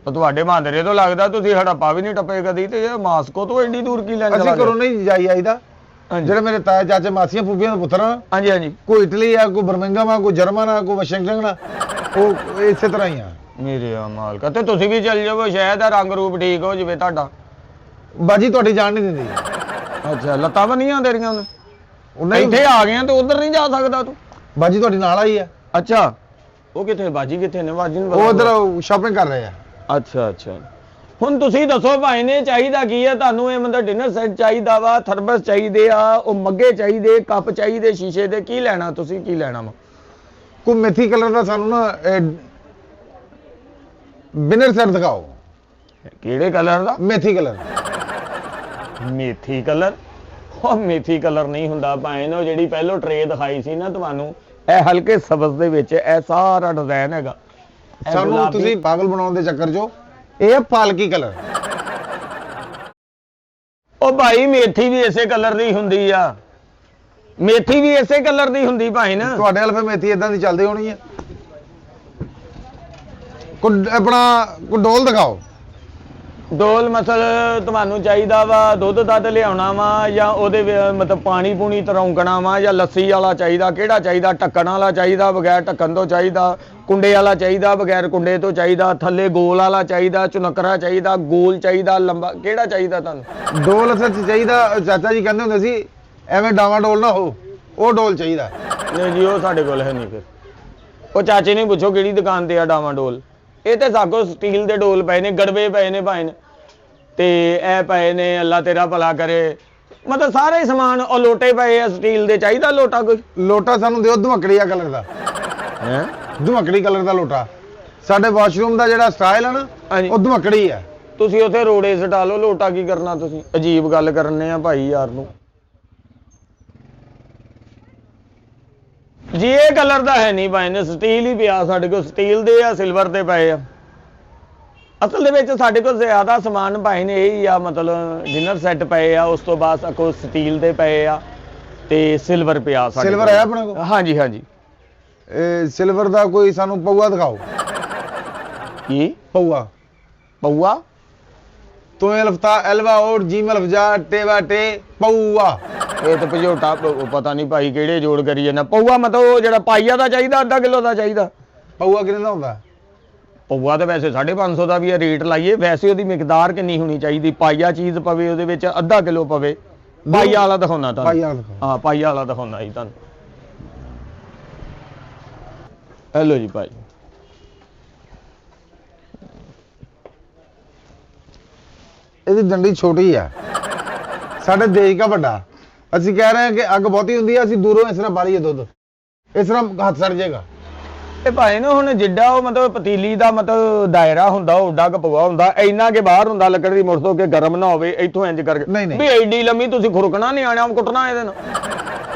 ਤਾਂ ਤੁਹਾਡੇ ਮਹਾਂਦਰੇ ਤੋਂ ਲੱਗਦਾ ਤੁਸੀਂ ਹੜੱਪਾ ਵੀ ਨਹੀਂ ਟੱਪੇ ਕਦੀ, ਤੇ ਇਹ ਮਾਸਕੋ ਤੋਂ ਐਡੀ ਦੂਰ ਕੀ ਲੈਣ ਅਸੀਂ ਚਲਾ ਘਰੋਂ ਨਹੀਂ ਜਾਈ ਆਈਦਾ। ਜਿਹੜੇ ਮੇਰੇ ਤਾਏ ਚਾਚੇ ਮਾਸੀਆਂ ਫੁੱਫੀਆਂ ਦੇ ਪੁੱਤਰ ਆ, ਹਾਂਜੀ ਕੋਈ ਇਟਲੀ ਆ, ਕੋਈ ਬਰਮਿੰਗਮ ਆ, ਕੋਈ ਜਰਮਨ ਆ, ਕੋਈ ਵਾਸ਼ਿੰਗਟਨ ਆ, ਉਹ ਇਸੇ ਤਰ੍ਹਾਂ ਹੀ ਆ। ਮੇਰੇ ਆ ਮਾਲਕਾ, ਤੇ ਤੁਸੀਂ ਵੀ ਚੱਲ ਜਾਵੋ, ਸ਼ਾਇਦ ਆ ਰੰਗ ਰੂਪ ਠੀਕ ਹੋ ਜਾਵੇ ਤੁਹਾਡਾ। ਬਾਜੀ ਤੁਹਾਡੀ ਜਾਣ ਨਹੀਂ ਦਿੰਦੀ। ਅੱਛਾ ਲੱਤਾਂ ਬੰਨੀਆਂ ਤੇਰੀਆਂ ਉਹਨੇ? ਉਹਨੇ ਇੱਥੇ ਆ ਗਏ ਤੇ ਉਧਰ ਨਹੀਂ ਜਾ ਸਕਦਾ ਤੂੰ? ਬਾਜੀ ਤੁਹਾਡੀ ਨਾਲ ਆਈ ਆ। ਅੱਛਾ ਉਹ ਕਿੱਥੇ? ਬਾਜੀ ਕਿੱਥੇ ਨੇ? ਬਾਜੀ ਨੂੰ ਉਹ ਉਧਰ ਸ਼ਾਪਿੰਗ ਕਰ ਰਹੇ ਆ। ਅੱਛਾ ਹੁਣ ਤੁਸੀਂ ਦੱਸੋ ਭਾਈ ਨੇ ਚਾਹੀਦਾ ਕੀ ਹੈ ਤੁਹਾਨੂੰ? ਇਹ ਮਤਲਬ ਡਿਨਰ ਸੈੱਟ ਚਾਹੀਦਾ ਵਾ, ਥਰਮਸ ਚਾਹੀਦੇ ਆ, ਉਹ ਮੱਗੇ ਚਾਹੀਦੇ, ਕੱਪ ਚਾਹੀਦੇ ਸ਼ੀਸ਼ੇ ਦੇ, ਕੀ ਲੈਣਾ ਤੁਸੀਂ? ਕੀ ਲੈਣਾ ਵਾ? ਕੋਈ ਮੇਥੀ ਕਲਰ ਦਾ ਸਾਨੂੰ ਨਾ ਡਿਨਰ ਸੈੱਟ ਦਿਖਾਓ। ਕਿਹੜੇ ਕਲਰ ਦਾ? ਮੇਥੀ ਕਲਰ। ਮੇਥੀ ਕਲਰ? ਉਹ ਮੇਥੀ ਕਲਰ ਨਹੀਂ ਹੁੰਦਾ ਭਾਈ, ਉਹ ਜਿਹੜੀ ਪਹਿਲੋਂ ਟਰੇ ਦਿਖਾਈ ਸੀ ਨਾ ਤੁਹਾਨੂੰ, ਇਹ ਹਲਕੇ ਸਬਜ਼ ਦੇ ਵਿੱਚ ਇਹ ਸਾਰਾ ਡਿਜ਼ਾਈਨ ਹੈਗਾ। ਇਹ ਸਾਨੂੰ ਗੁਲਾਬੀ- ਤੁਸੀਂ ਪਾਗਲ ਬਣਾਉਣ ਦੇ ਚੱਕਰ 'ਚੋਂ ਇਹ ਹੈ ਪਾਲਕੀ ਕਲਰ। ਉਹ ਭਾਈ ਮੇਥੀ ਵੀ ਇਸੇ ਕਲਰ ਦੀ ਹੁੰਦੀ ਆ, ਮੇਥੀ ਵੀ ਇਸੇ ਕਲਰ ਦੀ ਹੁੰਦੀ ਭਾਈ ਨਾ। ਤੁਹਾਡੇ ਵੱਲ ਫਿਰ ਮੇਥੀ ਇਦਾਂ ਦੀ ਚੱਲਦੀ ਹੋਣੀ ਹੈ। ਆਪਣਾ ਕੋਈ ਡੋਲ ਦਿਖਾਓ। ਡੋਲ ਮਤਲਬ ਤੁਹਾਨੂੰ ਚਾਹੀਦਾ ਵਾ ਦੁੱਧ ਦੱਧ ਲਿਆਉਣਾ ਵਾ, ਜਾਂ ਉਹਦੇ ਮਤਲਬ ਪਾਣੀ ਪੂਣੀ ਤਰੌਂਕਣਾ ਵਾ, ਜਾਂ ਲੱਸੀ ਵਾਲਾ ਚਾਹੀਦਾ? ਕਿਹੜਾ ਚਾਹੀਦਾ? ਢੱਕਣ ਵਾਲਾ ਚਾਹੀਦਾ, ਬਗੈਰ ਢੱਕਣ ਤੋਂ ਚਾਹੀਦਾ? ਕੁੰਡੇ ਵਾਲਾ ਚਾਹੀਦਾ, ਬਗੈਰ ਕੁੰਡੇ ਤੋਂ ਚਾਹੀਦਾ? ਥੱਲੇ ਗੋਲ ਵਾਲਾ ਚਾਹੀਦਾ, ਚੁਨਕਰਾ ਚਾਹੀਦਾ, ਗੋਲ ਚਾਹੀਦਾ, ਲੰਬਾ? ਕਿਹੜਾ ਚਾਹੀਦਾ ਤੁਹਾਨੂੰ? ਡੋਲ ਅਸਲ 'ਚ ਚਾਹੀਦਾ, ਚਾਚਾ ਜੀ ਕਹਿੰਦੇ ਹੁੰਦੇ ਸੀ ਐਵੇਂ ਡਾਵਾਂ ਡੋਲ ਨਾ ਹੋ, ਉਹ ਡੋਲ ਚਾਹੀਦਾ। ਨਹੀਂ ਜੀ, ਉਹ ਸਾਡੇ ਕੋਲ ਹੈ ਨਹੀਂ। ਫਿਰ ਉਹ ਚਾਚੇ ਨੂੰ ਪੁੱਛੋ ਕਿਹੜੀ ਦੁਕਾਨ ਤੇ ਆ ਡਾਵਾਂ ਡੋਲ। ਇਹ ਤੇ ਸਾਕੋ ਸਟੀਲ ਦੇ ਡੋਲ ਪਏ ਨੇ, ਗੜਵੇ ਪਏ ਨੇ ਭਾਈ ਨੇ, ਤੇ ਇਹ ਪਏ ਨੇ, ਅੱਲਾ ਤੇਰਾ ਭਲਾ ਕਰੇ, ਮਤਲਬ ਸਾਰੇ ਸਮਾਨ। ਉਹ ਲੋਟੇ ਪਏ ਆ ਸਟੀਲ ਦੇ, ਚਾਹੀਦਾ ਲੋਟਾ ਕੋਈ? ਲੋਟਾ ਸਾਨੂੰ ਦਿਓ ਧਮਕੜੀਆ ਕਲਰ ਦਾ। ਹੈ ਧਮਕੜੀ ਕਲਰ ਦਾ ਲੋਟਾ। ਸਾਡੇ ਵਾਸ਼ਰੂਮ ਦਾ ਜਿਹੜਾ ਸਟਾਈਲ ਹੈ ਨਾ, ਹਾਂਜੀ। ਉਹ ਧਮਕੜੀ ਹੈ। ਤੁਸੀਂ ਉੱਥੇ ਰੋੜੇ ਸਟਾ ਲਓ, ਲੋਟਾ ਕੀ ਕਰਨਾ ਤੁਸੀਂ? ਅਜੀਬ ਗੱਲ ਕਰਨੇ ਆ ਭਾਈ ਯਾਰ ਨੂੰ ਜੀ। ਇਹ ਕਲਰ ਦਾ ਹੈ ਨਹੀਂ ਭਾਈ ਨੇ, ਸਟੀਲ ਹੀ ਪਿਆ ਸਾਡੇ ਕੋਲ। ਸਟੀਲ ਦੇ ਆ, ਸਿਲਵਰ ਤੇ ਪਏ ਆ। ਅਸਲ ਦੇ ਵਿੱਚ ਸਾਡੇ ਕੋਲ ਜ਼ਿਆਦਾ ਸਮਾਨ ਭਾਈ ਨੇ ਇਹ ਹੀ ਆ, ਮਤਲਬ ਡਿਨਰ ਸੈੱਟ ਪਏ ਆ, ਉਸ ਤੋਂ ਬਾਅਦ ਕੋਈ ਸਟੀਲ ਦੇ ਪਏ ਆ, ਤੇ ਸਿਲਵਰ ਪਿਆ ਸਾਡੇ ਸਿਲਵਰ ਹੈ ਆਪਣੇ ਕੋਲ? ਹਾਂਜੀ ਹਾਂਜੀ। ਇਹ ਸਿਲਵਰ ਦਾ ਕੋਈ ਸਾਨੂੰ ਪਊਆ ਦਿਖਾਓ। ਕੀ ਪਊਆ? ਪਊਆ? ਤੋ ਅਲਫਤਾ ਅਲਵਾ ਔਰ ਜੀਮ ਅਲਫਜਾ ਟੇਵਾ ਟੇ ਪਊਆ। ਇਹ ਤਾਂ ਭਜੋਟਾ ਪਤਾ ਨਹੀਂ ਭਾਈ ਕਿਹੜੇ ਜੋੜ ਕਰੀ ਜਾਂਦਾ। ਪਊਆ ਮਤਲਬ ਉਹ ਜਿਹੜਾ ਪਾਈਆ ਦਾ ਚਾਹੀਦਾ, ਅੱਧਾ ਕਿਲੋ ਦਾ ਚਾਹੀਦਾ? ਪਊਆ ਕਿੰਨੇ ਦਾ ਹੁੰਦਾ? ਪਊਆ ਤਾਂ ਵੈਸੇ 550 ਦਾ ਵੀ ਰੇਟ ਲਾਈਏ, ਵੈਸੇ ਉਹਦੀ ਮਿਕਦਾਰ ਕਿੰਨੀ ਹੋਣੀ ਚਾਹੀਦੀ? ਪਾਈਆ ਚੀਜ਼ ਪਵੇ ਉਹਦੇ ਵਿੱਚ, ਅੱਧਾ ਕਿਲੋ ਪਵੇ। ਪਾਈਆ ਵਾਲਾ ਦਿਖਾਉਣਾ ਤੁਹਾਨੂੰ? ਪਾਈਆ ਵਾਲਾ ਦਿਖਾਓ। ਹਾਂ ਪਾਈਆ ਵਾਲਾ ਦਿਖਾਉਣਾ ਜੀ ਤੁਹਾਨੂੰ। ਹੈਲੋ ਜੀ ਭਾਈ। ਇਹਦੀ ਡੰਡੀ ਛੋਟੀ ਆ, ਸਾਡੇ ਦੇਸ਼ ਦਾ ਵੱਡਾ। ਅਸੀਂ ਕਹਿ ਰਹੇ ਹਾਂ ਕਿ ਅੱਗ ਬਹੁਤੀ ਹੁੰਦੀ ਹੈ, ਅਸੀਂ ਦੂਰੋਂ ਇਸ ਤਰ੍ਹਾਂ ਬਾਲੀਏ ਦੁੱਧ, ਇਸ ਤਰ੍ਹਾਂ ਹੱਥ ਸੜ ਜਾਏਗਾ। ਇਹ ਭਾਈ ਨਾ ਹੁਣ ਜਿੱਡਾ ਉਹ ਮਤਲਬ ਪਤੀਲੀ ਦਾ ਮਤਲਬ ਦਾਇਰਾ ਹੁੰਦਾ, ਓਡਾ ਕਪਵਾ ਹੁੰਦਾ, ਇੰਨਾ ਕੇ ਬਾਹਰ ਹੁੰਦਾ ਲੱਕੜ ਦੀ ਮੁਰਸ ਤੋਂ, ਕਿ ਗਰਮ ਨਾ ਹੋਵੇ। ਇੱਥੋਂ ਇੰਜ ਕਰਕੇ ਨਹੀਂ, ਨਹੀਂ। ਵੀ ਐਡੀ ਲੰਮੀ ਤੁਸੀਂ ਖੁਰਕਣਾ ਨਹੀਂ ਆਣਾ, ਕੁੱਟਣਾ ਇਹਦੇ ਨਾਲ।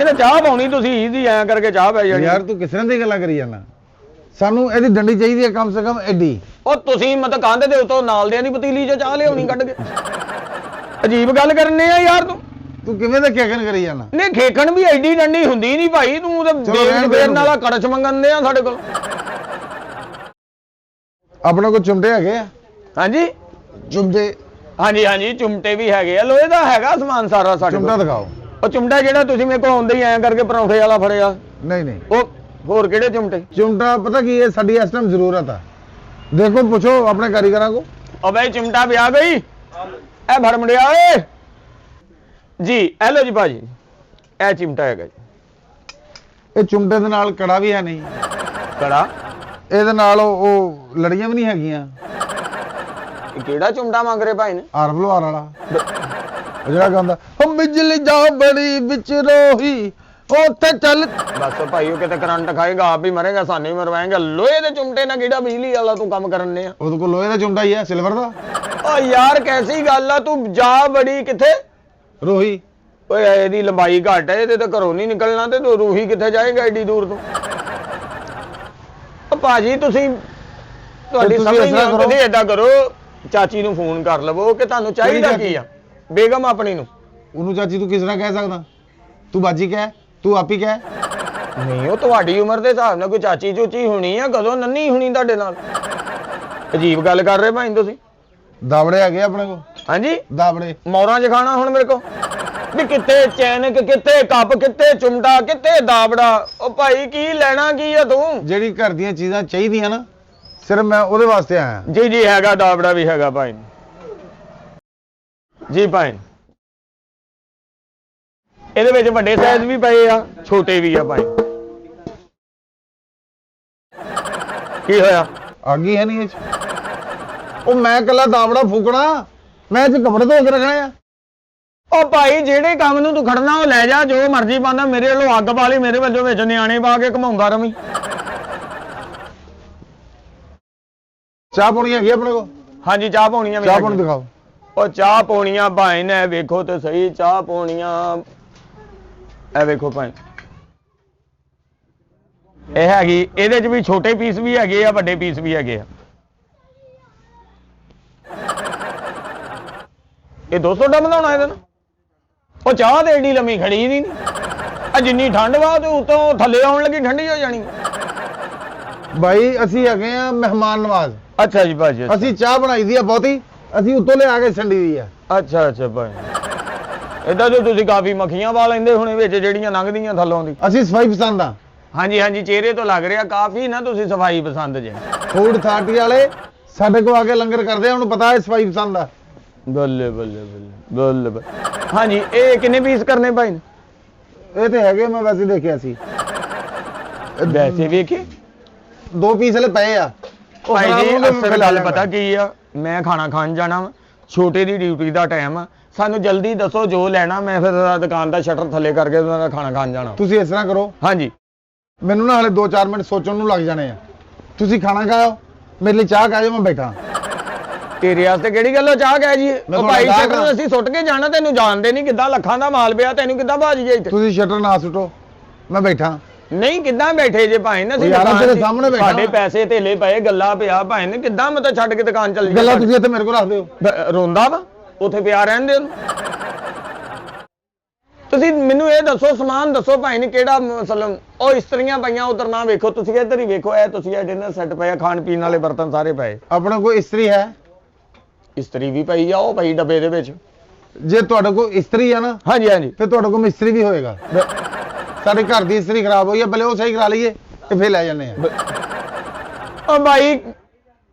ਇਹਨੇ ਚਾਹ ਪਾਉਣੀ ਤੁਸੀਂ ਇਹਦੀ ਐਂ ਕਰਕੇ ਚਾਹ ਪੈ ਜਾਣੀ। ਯਾਰ ਤੂੰ ਕਿਸ ਤਰ੍ਹਾਂ ਦੀ ਗੱਲਾਂ ਕਰੀ ਜਾਂਦਾ? ਸਾਨੂੰ ਇਹਦੀ ਡੰਡੀ ਚਾਹੀਦੀ ਹੈ ਕਮ ਸੇ ਕਮ ਐਡੀ। ਉਹ ਤੁਸੀਂ ਮਤਲਬ ਕੰਧ ਦੇ ਉੱਤੋਂ ਨਾਲ ਦੇ ਦੀ ਪਤੀਲੀ 'ਚ ਚਾਹ ਲਿਆਉਣੀ ਕੱਢ ਕੇ। ਅਜੀਬ ਗੱਲ ਕਰਨੇ ਆ ਯਾਰ ਤੂੰ ਕਿਵੇਂ ਦਾ ਖੇਖਣ ਕਰੀ ਜਾਂਦਾ? ਨਹੀਂ ਖੇਖਣ ਵੀ ਐਡੀ ਡੰਡੀ ਹੁੰਦੀ ਨਹੀਂ ਭਾਈ, ਤੂੰ ਤੇ ਬੇਰਨ ਵਾਲਾ ਕੜਛ ਮੰਗਣ ਦੇ ਆ ਸਾਡੇ ਕੋਲ। ਆਪਣੇ ਕੋਲ ਚੁੰਮਟੇ ਹੈਗੇ ਆ? ਹਾਂਜੀ ਚੁੰਮਟੇ? ਹਾਂਜੀ ਹਾਂਜੀ, ਚੁੰਮਟੇ ਵੀ ਹੈਗੇ ਆ, ਲੋਹੇ ਦਾ ਹੈਗਾ ਸਮਾਨ ਸਾਰਾ ਸਾਡੇ ਚੁੰਮਟਾ ਕੋਲ। ਦਿਖਾਓ। ਉਹ ਚੁੰਮਟਾ ਜਿਹੜਾ ਤੁਸੀਂ ਮੇਰੇ ਕੋਲ ਆਉਂਦੇ ਹੀ ਐਂ ਕਰਕੇ ਪਰੌਂਠੇ ਵਾਲਾ ਫੜਿਆ? ਨਹੀਂ ਨਹੀਂ, ਉਹ ਹੋਰ ਕਿਹੜੇ ਚੁੰਮਟੇ? ਚੁੰਮਟਾ ਪਤਾ ਕੀ ਹੈ, ਸਾਡੀ ਇਸ ਟਾਈਮ ਜ਼ਰੂਰਤ ਆ। ਦੇਖੋ ਪੁੱਛੋ ਆਪਣੇ ਕਾਰੀਗਰਾਂ ਕੋ। ਉਹ ਬਈ ਚਿਮਟਾ ਪਿਆ ਗਈ, ਇਹ ਭੜ ਮੁੰਡਿਆ ਓਏ ਜੀ। ਹੈਲੋ ਜੀ ਭਾਜੀ, ਇਹ ਚਿਮਟਾ ਹੈਗਾ ਜੀ। ਇਹ ਚੁੰਮਟੇ ਦੇ ਨਾਲ ਕੜਾ ਵੀ ਹੈ ਨਹੀਂ? ਕੜਾ? ਇਹਦੇ ਨਾਲ ਉਹ ਲੜੀਆਂ ਵੀ ਨਹੀਂ ਹੈਗੀਆਂ। ਇਹ ਕਿਹੜਾ ਚਿਮਟਾ ਮੰਗ ਰਹੇ ਭਾਈ ਨੇ? ਆਰ ਬਲਵਾਰ ਵਾਲਾ, ਉਹ ਜਿਹੜਾ ਗਾਉਂਦਾ ਉਹ ਬਿਜਲੀ ਜਾ ਬੜੀ ਵਿੱਚ ਰੋਹੀ ਉੱਥੇ ਚੱਲ। ਬਸ ਭਾਈ ਉਹ ਕਿਤੇ ਕਰੰਟ ਖਾਏਗਾ, ਆਪ ਵੀ ਮਰੇਗਾ, ਸਾਨੂੰ ਵੀ ਮਰਵਾਏਗਾ। ਲੋਹੇ ਦੇ ਚਿਮਟੇ ਨਾਲ ਕਿਹੜਾ ਬਿਜਲੀ ਵਾਲਾ ਤੂੰ ਕੰਮ ਕਰਨੇ ਆ? ਉਹਦੇ ਕੋਲ ਲੋਹੇ ਦਾ ਚੁੰਮਟਾ ਹੀ ਹੈ, ਸਿਲਵਰ ਦਾ। ਓ ਯਾਰ ਕੈਸੀ ਗੱਲ ਆ, ਤੂੰ ਜਾ ਬੜੀ ਕਿੱਥੇ? ਰੋਹੀ। ਓਏ ਇਹਦੀ ਲੰਬਾਈ ਘੱਟ ਹੈ, ਇਹਦੇ ਤਾਂ ਘਰੋਂ ਨਹੀਂ ਨਿਕਲਣਾ, ਤੇ ਤੂੰ ਰੂਹੀ ਕਿੱਥੇ ਜਾਏਗਾ ਏਡੀ ਦੂਰ ਤੋਂ? ਓ ਭਾਜੀ ਤੁਸੀਂ, ਤੁਹਾਡੀ ਤੁਸੀਂ ਸਮਝ ਇਸ ਤਰ੍ਹਾਂ ਨਹੀਂ ਆਉਂਦੀ। ਏਦਾਂ ਕਰੋ, ਚਾਚੀ ਨੂੰ ਫੋਨ ਕਰ ਲਵੋ ਕਿ ਤੁਹਾਨੂੰ ਚਾਹੀਦਾ ਕੀ ਆ, ਬੇਗਮ ਆਪਣੀ ਨੂੰ। ਉਹਨੂੰ ਚਾਚੀ ਤੂੰ ਕਿਸ ਤਰ੍ਹਾਂ ਕਹਿ ਸਕਦਾ? ਤੂੰ ਬਾਜੀ ਕਹਿ, ਤੂੰ ਆਪ ਹੀ ਕਹਿ। ਨਹੀਂ ਉਹ ਤੁਹਾਡੀ ਉਮਰ ਦੇ ਹਿਸਾਬ ਨਾਲ ਕੋਈ ਚਾਚੀ ਚੂਚੀ ਹੋਣੀ ਆ, ਕਦੋਂ ਨੰਨੀ ਹੋਣੀ ਤੁਹਾਡੇ ਨਾਲ? ਅਜੀਬ ਗੱਲ ਕਰ ਰਹੇ ਭਾਈ ਤੁਸੀਂ। ਦਾਬੜੇ ਹੈਗੇ ਆਪਣੇ ਕੋਲ? ਹਾਂਜੀ ਦਾਬੜੇ ਮੌਰਾਂ 'ਚ ਖਾਣਾ ਹੁਣ ਮੇਰੇ ਕੋ ਵੀ ਕਿੱਥੇ ਚੈਨਕ, ਕਿੱਥੇ ਕੱਪ, ਕਿੱਥੇ ਚੁੰਮਟਾ, ਕਿੱਥੇ ਦਾਬੜਾ। ਉਹ ਭਾਈ ਕੀ ਲੈਣਾ ਕੀ ਆ ਤੂੰ? ਜਿਹੜੀ ਘਰ ਦੀਆਂ ਚੀਜ਼ਾਂ ਚਾਹੀਦੀਆਂ ਨਾ, ਸਿਰਫ ਮੈਂ ਉਹਦੇ ਵਾਸਤੇ ਆਇਆ। ਜੀ ਜੀ ਹੈਗਾ, ਦਾਬੜਾ ਵੀ ਹੈਗਾ ਭਾਈ ਜੀ। ਭਾਈ ਇਹਦੇ ਵਿੱਚ ਵੱਡੇ ਸਾਈਜ਼ ਵੀ ਪਏ ਆ, ਛੋਟੇ ਵੀ ਆ ਭਾਈ। ਕੀ ਹੋਇਆ? ਅੱਗ ਹੀ ਹੈ ਨਹੀਂ ਇਹ 'ਚ। ਉਹ ਮੈਂ ਇਕੱਲਾ ਦਾਵੜਾ ਫੂਕਣਾ, ਮੈਂ ਇਹ 'ਚ ਕੱਪੜੇ ਧੋ ਕੇ ਰੱਖਣੇ ਆ। ਉਹ ਭਾਈ ਜਿਹੜੇ ਕੰਮ ਨੂੰ ਤੂੰ ਖੜਨਾ ਉਹ ਲੈ ਜਾ, ਜੋ ਮਰਜ਼ੀ ਪਾਉਂਦਾ, ਮੇਰੇ ਵੱਲੋਂ ਅੱਗ ਪਾ ਲਈ, ਮੇਰੇ ਵੱਲੋਂ ਵਿੱਚ ਨਿਆਣੇ ਪਾ ਕੇ ਘਮਾਉਂਦਾ ਰਵੀਂ। ਚਾਹ ਪਾਉਣੀ ਹੈਗੀ ਆਪਣੇ ਕੋਲ? ਹਾਂਜੀ ਚਾਹ ਪਾਉਣੀਆਂ ਵੀ ਚਾਹ ਹੈਗੀਆਂ। ਪਾਉਣੀ ਦਿਖਾਓ। ਉਹ ਚਾਹ ਪਾਉਣੀਆਂ ਭਾਈ ਨੇ ਵੇਖੋ ਤੇ ਸਹੀ, ਚਾਹ ਪਾਉਣੀਆਂ ਇਹ ਵੇਖੋ ਭਾਈ, ਇਹ ਹੈਗੀ, ਇਹਦੇ 'ਚ ਵੀ ਛੋਟੇ ਪੀਸ ਵੀ ਹੈਗੇ ਆ, ਵੱਡੇ ਪੀਸ ਵੀ ਹੈਗੇ ਆ। ਇਹ 200 ਦਾ ਬਣਾਉਣਾ ਇਹਦੇ ਨਾਲ? ਉਹ ਚਾਹ ਤੇ ਏਡੀ ਲੰਮੀ ਖੜੀ ਨਹੀਂ, ਆ ਜਿੰਨੀ ਠੰਡ ਵਾ ਤੇ ਉਤੋਂ ਥੱਲੇ ਆਉਣ ਲੱਗੀ ਠੰਡੀ ਹੋ ਜਾਣੀ। ਬਾਈ ਅਸੀਂ ਹੈਗੇ ਆ ਮਹਿਮਾਨ ਨਵਾਜ਼। ਅੱਛਾ ਜੀ ਭਾਜੀ, ਅਸੀਂ ਚਾਹ ਬਣਾਈ ਦੀ ਆ ਬਹੁਤੀ, ਅਸੀਂ ਉੱਤੋਂ ਲਿਆ ਕੇ ਛੰਡੀ ਦੀ ਆ। ਅੱਛਾ ਅੱਛਾ ਭਾਈ, ਏਦਾਂ ਤੇ ਤੁਸੀਂ ਕਾਫੀ ਮੱਖੀਆਂ ਪਾ ਲੈਂਦੇ ਹੁਣੇ ਵਿੱਚ ਜਿਹੜੀਆਂ ਲੰਘਦੀਆਂ ਥੱਲੋਂ ਦੀ। ਅਸੀਂ ਸਫਾਈ ਪਸੰਦ ਆ। ਹਾਂਜੀ ਹਾਂਜੀ, ਚਿਹਰੇ ਤੋਂ ਲੱਗ ਰਿਹਾ ਕਾਫੀ ਨਾ ਤੁਸੀਂ ਸਫਾਈ ਪਸੰਦ ਜੇ। ਫੂਡ ਅਥਾਰਟੀ ਵਾਲੇ ਸਾਡੇ ਕੋਲ ਆ ਕੇ ਲੰਗਰ ਕਰਦੇ ਆ, ਉਹਨੂੰ ਪਤਾ ਹੈ ਸਫਾਈ ਪਸੰਦ ਆ। ਬੱਲੇ ਬੱਲੇ ਬੱਲੇ ਬੱਲੇ। ਹਾਂਜੀ, ਇਹ ਕਿੰਨੇ ਪੀਸ ਕਰਨੇ ਭਾਈ? ਇਹ ਤੇ ਹੈਗੇ, ਮੈਂ ਵੈਸੇ ਦੇਖਿਆ ਸੀ। ਵੈਸੇ ਵੇਖੇ 2 ਪੀਸ ਹਲੇ ਪਏ ਆ। ਉਹ ਭਾਈ ਖਰਾਬ ਜੀ, ਹੋ ਗਏ, ਅਸਲ ਮੈਂ ਗੱਲ ਲੈ ਪਤਾ ਕੀ ਆ, ਮੈਂ ਖਾਣਾ ਖਾਣ ਜਾਣਾ ਵਾ, ਛੋਟੇ ਦੀ ਡਿਊਟੀ ਦਾ ਟਾਈਮ ਆ, ਸਾਨੂੰ ਜਲਦੀ ਦੱਸੋ ਜੋ ਲੈਣਾ, ਮੈਂ ਫਿਰ ਦੁਕਾਨ ਦਾ ਸ਼ਟਰ ਥੱਲੇ ਕਰਕੇ ਉਹਨਾਂ ਦਾ ਖਾਣਾ ਖਾਣ ਜਾਣਾ। ਤੁਸੀਂ ਇਸ ਤਰ੍ਹਾਂ ਕਰੋ, ਹਾਂਜੀ ਮੈਨੂੰ ਨਾ ਹਲੇ 2-4 ਮਿੰਟ ਸੋਚਣ ਨੂੰ ਲੱਗ ਜਾਣੇ ਆ। ਤੁਸੀਂ ਖਾਣਾ ਖਾਓ, ਮੇਰੇ ਲਈ ਚਾਹ ਕਹਿ ਜਾਓ, ਮੈਂ ਬੈਠਾ। ਤੇਰੇ ਵਾਸਤੇ ਕਿਹੜੀ ਗੱਲੋਂ ਚਾਹ ਕਹਿ ਜੀ? ਉਹ ਤੁਹਾਡਾ ਭਾਈ ਗਾਹਕ ਸ਼ਟਰ ਆ। ਅਸੀਂ ਸੁੱਟ ਕੇ ਜਾਣਾ, ਤੈਨੂੰ ਜਾਣਦੇ ਨਹੀਂ, ਕਿੱਦਾਂ ਲੱਖਾਂ ਦਾ ਮਾਲ ਪਿਆ, ਤੈਨੂੰ ਕਿੱਦਾਂ ਭਾਜੀਏ ਇੱਥੇ? ਤੁਸੀਂ ਸ਼ਟਰ ਨਾ ਸੁੱਟੋ, ਮੈਂ ਬੈਠਾ। ਨਹੀਂ ਕਿੱਦਾਂ ਬੈਠੇ ਜੇ ਭਾਈ ਨੇ? ਉਹ ਯਾਰ ਤੇਰੇ ਸਾਹਮਣੇ ਬੈਠਾ ਸਾਡੇ ਮੈਂ। ਪੈਸੇ ਧੇਲੇ ਪਏ, ਗੱਲਾਂ ਪਿਆ ਭਾਈ ਨੇ, ਕਿੱਦਾਂ ਮਤਲਬ ਛੱਡ ਕੇ ਦੁਕਾਨ ਚੱਲ ਗੱਲਾਂ ਤੁਸੀਂ ਇੱਥੇ ਮੇਰੇ ਕੋਲ ਰੱਖ ਦਿਓ। ਰੋਂਦਾ ਵਾ ਉੱਥੇ ਪਿਆ ਰਹਿਣ ਦੇ ਉਹਨੂੰ। ਤੁਸੀਂ ਮੈਨੂੰ ਇਹ ਦੱਸੋ, ਸਮਾਨ ਦੱਸੋ ਭਾਈ ਨੇ ਕਿਹੜਾ, ਮਸਲਮ ਉਹ ਇਸਤਰੀਆਂ ਪਈਆਂ ਉਧਰ ਨਾ ਵੇਖੋ, ਤੁਸੀਂ ਇੱਧਰ ਹੀ ਵੇਖੋ, ਇਹ ਤੁਸੀਂ ਇਹ ਡਿਨਰ ਸੈੱਟ ਪਿਆ, ਖਾਣ ਪੀਣ ਵਾਲੇ ਬਰਤਨ ਸਾਰੇ ਪਏ। ਆਪਣੇ ਕੋਲ ਇਸਤਰੀ ਹੈ? ਇਸਤਰੀ ਵੀ ਪਈ ਆ, ਉਹ ਪਈ ਡੱਬੇ ਦੇ ਵਿੱਚ। ਜੇ ਤੁਹਾਡੇ ਕੋਲ ਇਸਤਰੀ ਆ ਨਾ, ਹਾਂਜੀ ਹਾਂਜੀ, ਫਿਰ ਤੁਹਾਡੇ ਕੋਲ ਮਿਸਤਰੀ ਵੀ ਹੋਏਗਾ। ਸਾਡੇ ਘਰ ਦੀ ਇਸਤਰੀ ਖਰਾਬ ਹੋਈ ਹੈ, ਪਹਿਲੇ ਉਹ ਸਹੀ ਕਰਾ ਲਈਏ ਤੇ ਫਿਰ ਲੈ ਜਾਂਦੇ ਆ। ਉਹ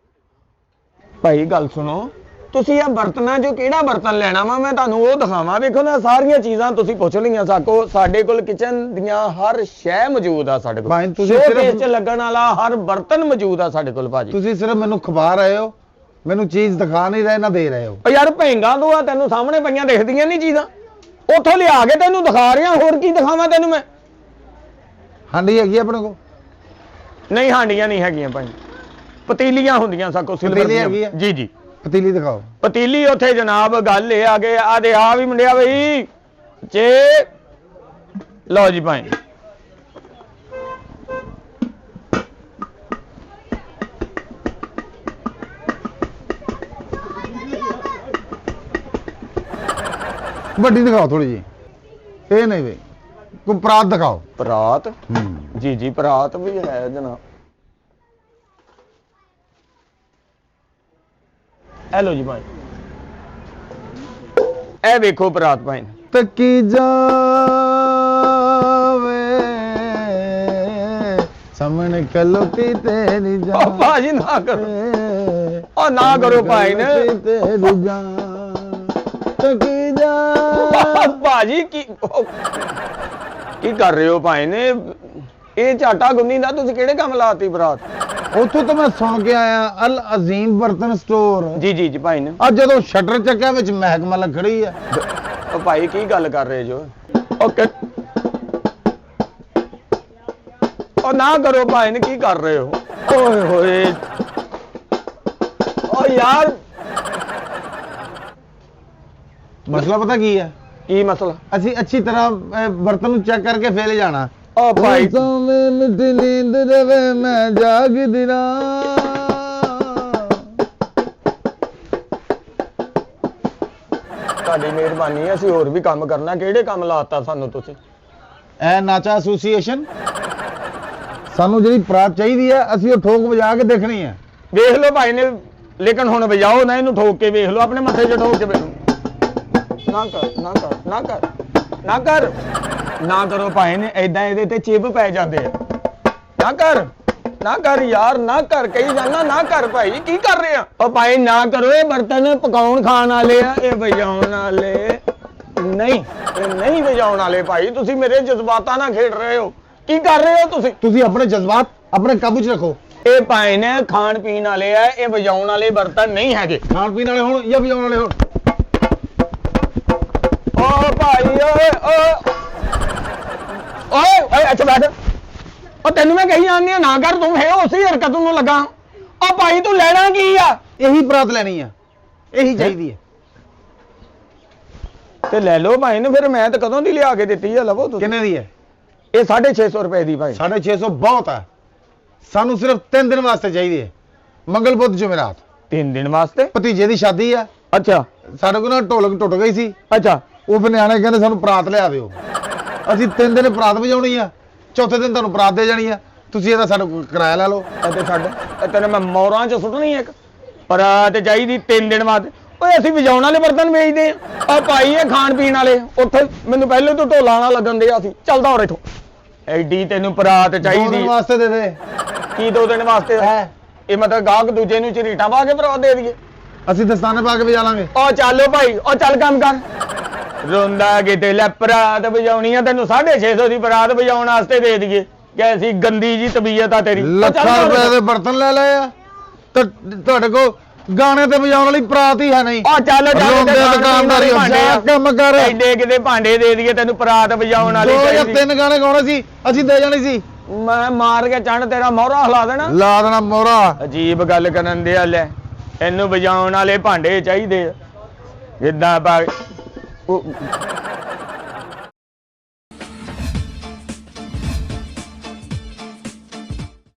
ਭਾਈ ਗੱਲ ਸੁਣੋ, ਤੁਸੀਂ ਇਹ ਬਰਤਨਾਂ ਚੋਂ ਕਿਹੜਾ ਬਰਤਨ ਲੈਣਾ ਵਾ, ਮੈਂ ਤੁਹਾਨੂੰ ਉਹ ਦਿਖਾਵਾਂ। ਵੇਖੋ ਨਾ, ਸਾਰੀਆਂ ਚੀਜ਼ਾਂ ਤੁਸੀਂ ਪੁੱਛ ਲਈਆਂ ਸਾਡੇ ਕੋਲ ਕਿਚਨ ਦੀਆਂ ਹਰ ਸ਼ੈ ਮੌਜੂਦ ਆ ਸਾਡੇ ਕੋਲ। ਭਾਈ ਤੁਸੀਂ ਸ਼ੋਕੇਸ 'ਚ ਲੱਗਣ ਵਾਲਾ ਹਰ ਬਰਤਨ ਮੌਜੂਦ ਆ ਸਾਡੇ ਕੋਲ ਭਾਜੀ। ਤੁਸੀਂ ਸਿਰਫ ਮੈਨੂੰ ਖਵਾ ਰਹੇ ਹੋ, ਮੈਨੂੰ ਚੀਜ਼ ਦਿਖਾ ਨਹੀਂ ਰਹੇ, ਨਾ ਦੇ ਰਹੇ ਹੋ। ਉਹ ਯਾਰ ਭੇਂਗਾ ਤੋਂ ਆ, ਤੈਨੂੰ ਸਾਹਮਣੇ ਪਈਆਂ ਦਿਖਦੀਆਂ ਨਹੀਂ ਚੀਜ਼ਾਂ, ਉੱਥੋਂ ਲਿਆ ਕੇ ਤੈਨੂੰ ਦਿਖਾ ਰਿਹਾ, ਹੋਰ ਕੀ ਦਿਖਾਵਾਂ ਤੈਨੂੰ ਮੈਂ? ਹਾਂਡੀ ਹੈਗੀ ਆ ਆਪਣੇ ਕੋਲ? ਨਹੀਂ ਹਾਂਡੀਆਂ ਨਹੀਂ ਹੈਗੀਆਂ ਭਾਈ, ਪਤੀਲੀਆਂ ਹੁੰਦੀਆਂ ਸਾਕੋ ਸਿਲਵਰ ਪਤੀਲੀ ਦੀਆਂ। ਹੈਗੀ ਆ? ਜੀ ਜੀ, ਪਤੀਲੀ ਦਿਖਾਓ। ਪਤੀਲੀ ਉੱਥੇ ਜਨਾਬ, ਗੱਲ ਇਹ ਆ ਗਏ ਆ ਦੇ ਆ ਵੀ ਮੁੰਡਿਆ ਬਈ ਜੇ ਲਓ ਜੀ ਭਾਈ। ਵੱਡੀ ਦਿਖਾਓ ਥੋੜੀ ਜੀ, ਇਹ ਨਹੀਂ ਵੇ, ਕੋਈ ਪਰਾਤ ਦਿਖਾਓ। ਪਰਾਤ? ਜੀ ਜੀ, ਪਰਾਤ ਵੀ ਹੈ ਜਨਾਬ। ਇਹ ਲਓ ਜੀ ਭਾਈ, ਇਹ ਵੇਖੋ ਪਰਾਤ ਭਾਈ। ਤੱਕੀ ਜਾਵੇ ਸਾਹਮਣੇ ਖਲੋਤੀ ਤੇਰੀ ਉਹ ਜਾਨ, ਭਾਜੀ ਨਾ ਕਰੋ, ਉਹ ਨਾ ਕਰੋ ਭਾਈ ਨੇ। ਤੇਰੀ ਜਾਨ ਤੱਕੀ ਜਾ। ਭਾਜੀ ਕੀ ਕਰ ਰਹੇ ਹੋ ਭਾਈ ਨੇ? ਇਹ ਝਾਟਾ ਗੁੰਨੀ ਦਾ ਤੁਸੀਂ ਕਿਹੜੇ ਕੰਮ ਲਾਤੀ ਬਰਾਤ? ਉੱਥੋਂ ਤਾਂ ਮੈਂ ਸੁਣ ਕੇ ਆਇਆ, ਅਲ ਅਜ਼ੀਮ ਬਰਤਨ ਸਟੋਰ। ਜੀ ਜੀ ਜੀ ਭਾਈ ਨੇ। ਅੱਜ ਜਦੋਂ ਸ਼ਟਰ ਚੱਕਿਆ ਵਿੱਚ ਮਹਿਕਮਾ ਲੱਗ ਖੜੀ ਆ। ਉਹ ਭਾਈ ਕੀ ਗੱਲ ਕਰ ਰਹੇ ਜੋ? ਉਹ ਨਾ ਕਰੋ ਭਾਈ ਨੇ, ਕੀ ਕਰ ਰਹੇ ਹੋ? ਓਏ ਹੋਏ, ਓ ਯਾਰ ਮਸਲਾ ਪਤਾ ਕੀ ਹੈ? ਕੀ ਮਸਲਾ? ਅਸੀਂ ਅੱਛੀ ਤਰ੍ਹਾਂ ਬਰਤਨ ਨੂੰ ਚੈੱਕ ਕਰਕੇ ਫੇਰ ਜਾਣਾ। ਓ ਭਾਈ ਸੋਵੇਂ ਮਿੱਠੀ ਨੀਂਦ ਰਵੇ ਮੈਂ ਜਾਗਦੀ ਰਾਂ। ਤੁਹਾਡੀ ਮਿਹਰਬਾਨੀ ਹੈ, ਅਸੀਂ ਹੋਰ ਵੀ ਕੰਮ ਕਰਨਾ। ਕਿਹੜੇ ਕੰਮ ਲਾਤਾ ਸਾਨੂੰ ਤੁਸੀਂ? ਇਹ ਨਾਚਾ ਐਸੋਸੀਏਸ਼ਨ, ਸਾਨੂੰ ਜਿਹੜੀ ਪ੍ਰਾਤ ਚਾਹੀਦੀ ਹੈ ਅਸੀਂ ਉਹ ਠੋਕ ਵਜਾ ਕੇ ਦੇਖਣੀ ਹੈ। ਵੇਖ ਲਓ ਭਾਈ ਨੇ, ਲੇਕਿਨ ਹੁਣ ਵਜਾਓ ਨਾ, ਇਹਨੂੰ ਠੋਕ ਕੇ ਵੇਖ ਲਓ, ਆਪਣੇ ਮੱਥੇ 'ਚ ਠੋਕ ਕੇ ਵੇਖ ਲਓ। ਨਾ ਕਰ ਨਾ ਕਰ ਨਾ ਕਰ ਨਾ ਕਰ ਨਾ ਕਰੋ ਭਾਈ ਨੇ, ਐਦਾਂ ਇਹਦੇ ਤੇ ਚਿਪ ਪੈ ਜਾਂਦੇ ਆ। ਨਾ ਕਰ ਯਾਰ, ਨਾ ਕਰ ਕਹੀ ਜਾਨਾ, ਨਾ ਕਰ ਭਾਈ, ਕੀ ਕਰ ਰਹੇ ਆ? ਉਹ ਭਾਈ ਨਾ ਕਰੋ, ਇਹ ਬਰਤਨ ਪਕਾਉਣ ਖਾਣ ਵਾਲੇ ਆ, ਇਹ ਵਜਾਉਣ ਵਾਲੇ ਨਹੀਂ, ਇਹ ਨਹੀਂ ਵਜਾਉਣ ਵਾਲੇ ਭਾਈ। ਤੁਸੀਂ ਮੇਰੇ ਜਜ਼ਬਾਤਾਂ ਨਾਲ ਖੇਡ ਰਹੇ ਹੋ, ਕੀ ਕਰ ਰਹੇ ਹੋ ਤੁਸੀਂ? ਤੁਸੀਂ ਆਪਣੇ ਜਜ਼ਬਾਤ ਆਪਣੇ ਕਾਬੂ 'ਚ ਰੱਖੋ। ਇਹ ਭਾਈ ਨੇ ਖਾਣ ਪੀਣ ਵਾਲੇ ਆ, ਇਹ ਵਜਾਉਣ ਵਾਲੇ ਬਰਤਨ ਨਹੀਂ ਹੈਗੇ। ਖਾਣ ਪੀਣ ਵਾਲੇ ਹੁਣ ਜਾਂ ਵਜਾਉਣ ਵਾਲੇ ਹੁਣ? ਓ ਭਾਈ ਓਏ ਓਏ ਓਏ ਅੱਛਾ ਬੈਠ। ਉਹ ਤੈਨੂੰ ਮੈਂ ਕਹੀ ਜਾਂਦੀ ਆ ਨਾ ਕਰ, ਤੂੰ ਹੈ ਉਸੇ ਹਰਕਤ ਨੂੰ ਲੱਗਾ। ਓ ਭਾਈ ਤੂੰ ਲੈਣਾ ਕੀ ਆ? ਇਹੀ ਬਰਾਤ ਲੈਣੀ ਆ, ਇਹੀ ਚਾਹੀਦੀ ਹੈ। ਤੇ ਲੈ ਲਓ ਭਾਈ ਨੂੰ, ਫਿਰ ਮੈਂ ਤਾਂ ਕਦੋਂ ਦੀ ਲਿਆ ਕੇ ਦਿੱਤੀ ਆ, ਲਵੋ ਤੁਸੀਂ। ਕਿੰਨੇ ਦੀ ਹੈ? ਇਹ 650 ਰੁਪਏ ਦੀ ਭਾਈ। 650 ਬਹੁਤ ਹੈ, ਸਾਨੂੰ ਸਿਰਫ 3 ਦਿਨ ਵਾਸਤੇ ਚਾਹੀਦੀ ਹੈ, ਮੰਗਲ ਬੁੱਧ ਜੁਮੇਰਾਤ। 3 ਦਿਨ ਵਾਸਤੇ? ਭਤੀਜੇ ਦੀ ਸ਼ਾਦੀ ਆ। ਅੱਛਾ ਸਾਡੇ ਕੋਲ ਨਾ ਢੋਲਕ ਟੁੱਟ ਗਈ ਸੀ, ਅੱਛਾ। ਉਹ ਫਿਰ ਨਿਆਣੇ ਕਹਿੰਦੇ ਸਾਨੂੰ ਪਰਾਤ ਲਿਆ ਦਿਓ। ਅਸੀਂ 3 ਦਿਨ ਪਰਾਤ ਵਜਾਉਣੀ ਆ, ਚੌਥੇ ਦਿਨ ਤੁਹਾਨੂੰ ਪਰਾਤ ਦੇ ਜਾਣੀ ਆ, ਤੁਸੀਂ ਇਹਦਾ ਸਾਡਾ ਕਿਰਾਇਆ ਲੈ ਲਓ। ਅਤੇ ਛੱਡ, ਤੈਨੂੰ ਮੈਂ ਮੋਰਾਂ 'ਚ ਸੁੱਟਣੀ ਇੱਕ ਪਰਾਤ ਚਾਹੀਦੀ 3 ਦਿਨ ਬਾਅਦ। ਓਏ ਅਸੀਂ ਵਜਾਉਣ ਵਾਲੇ ਬਰਤਨ ਵੇਚਦੇ ਆ, ਆ ਭਾਈ ਇਹ ਖਾਣ ਪੀਣ ਵਾਲੇ। ਉੱਥੇ ਮੈਨੂੰ ਪਹਿਲੇ ਤੋਂ ਢੋਲਾਂ ਨਾਲ ਲੱਗਣ ਦੇ ਸੀ। ਚੱਲਦਾ ਹੋਰ ਇੱਥੋਂ। ਐਡੀ ਤੈਨੂੰ ਪਰਾਤ 2 ਚਾਹੀਦੀ ਦਿਨ ਵਾਸਤੇ ਦੇ ਦੇ। ਕੀ 2 ਦਿਨ ਵਾਸਤੇ? ਇਹ ਮਤਲਬ ਗਾਹਕ ਦੂਜੇ ਨੂੰ ਝਰੀਟਾਂ ਪਾ ਕੇ ਪਰਾਤ ਦੇ ਦਈਏ? ਅਸੀਂ ਦਸਤਾਨੇ ਪਾ ਕੇ ਵਜਾ ਲਾਂਗੇ। ਓ ਚੱਲੋ ਭਾਈ, ਓ ਚੱਲ ਕੰਮ ਕਰ। ਰੋਂਦਾ ਕਿਤੇ ਲੈ ਪਰਾਤ ਵਜਾਉਣੀ ਆ, ਤੈਨੂੰ 650 ਦੀ ਪਰਾਤ ਵਜਾਉਣ ਵਾਸਤੇ ਦੇ ਦਈਏ? ਕੈਸੀ ਗੰਦੀ ਜੀ ਤਬੀਅਤ ਆ ਤੇਰੀ। ਓ ਚੱਲ ਲੱਖਾਂ ਰੁਪਏ ਦੇ ਬਰਤਨ ਲੈ ਲਏ ਆ ਤੇ ਤੁਹਾਡੇ ਕੋਲ ਗਾਣੇ ਤੇ ਵਜਾਉਣ ਵਾਲੀ ਪਰਾਤ ਹੀ ਹੈ ਨਹੀਂ। ਓ ਚੱਲ ਰੋਂਦੇ ਦੁਕਾਨਦਾਰੀ ਕੰਮ ਕਰ। ਐਡੇ ਕਿਤੇ ਭਾਂਡੇ ਦੇ ਦਈਏ ਤੈਨੂੰ ਪਰਾਤ ਵਜਾਉਣ ਵਾਲੀ 2 ਜਾਂ ਚਾਹੀਦੀ। 3 ਗਾਣੇ ਗਾਉਣੇ ਸੀ, ਅਸੀਂ ਦੇ ਜਾਣੀ ਸੀ। ਮੈਂ ਮਾਰ ਕੇ ਚੰਨ ਤੇਰਾ ਮੋਹਰਾ ਹਿਲਾ ਦੇਣਾ। ਲਾ ਦੇਣਾ ਮੋਹਰਾ। ਅਜੀਬ ਗੱਲ ਕਰਨ ਦੇ ਲੈ, ਇਹਨੂੰ ਵਜਾਉਣ ਵਾਲੇ ਭਾਂਡੇ ਚਾਹੀਦੇ ਆ। ਜਿੱਦਾਂ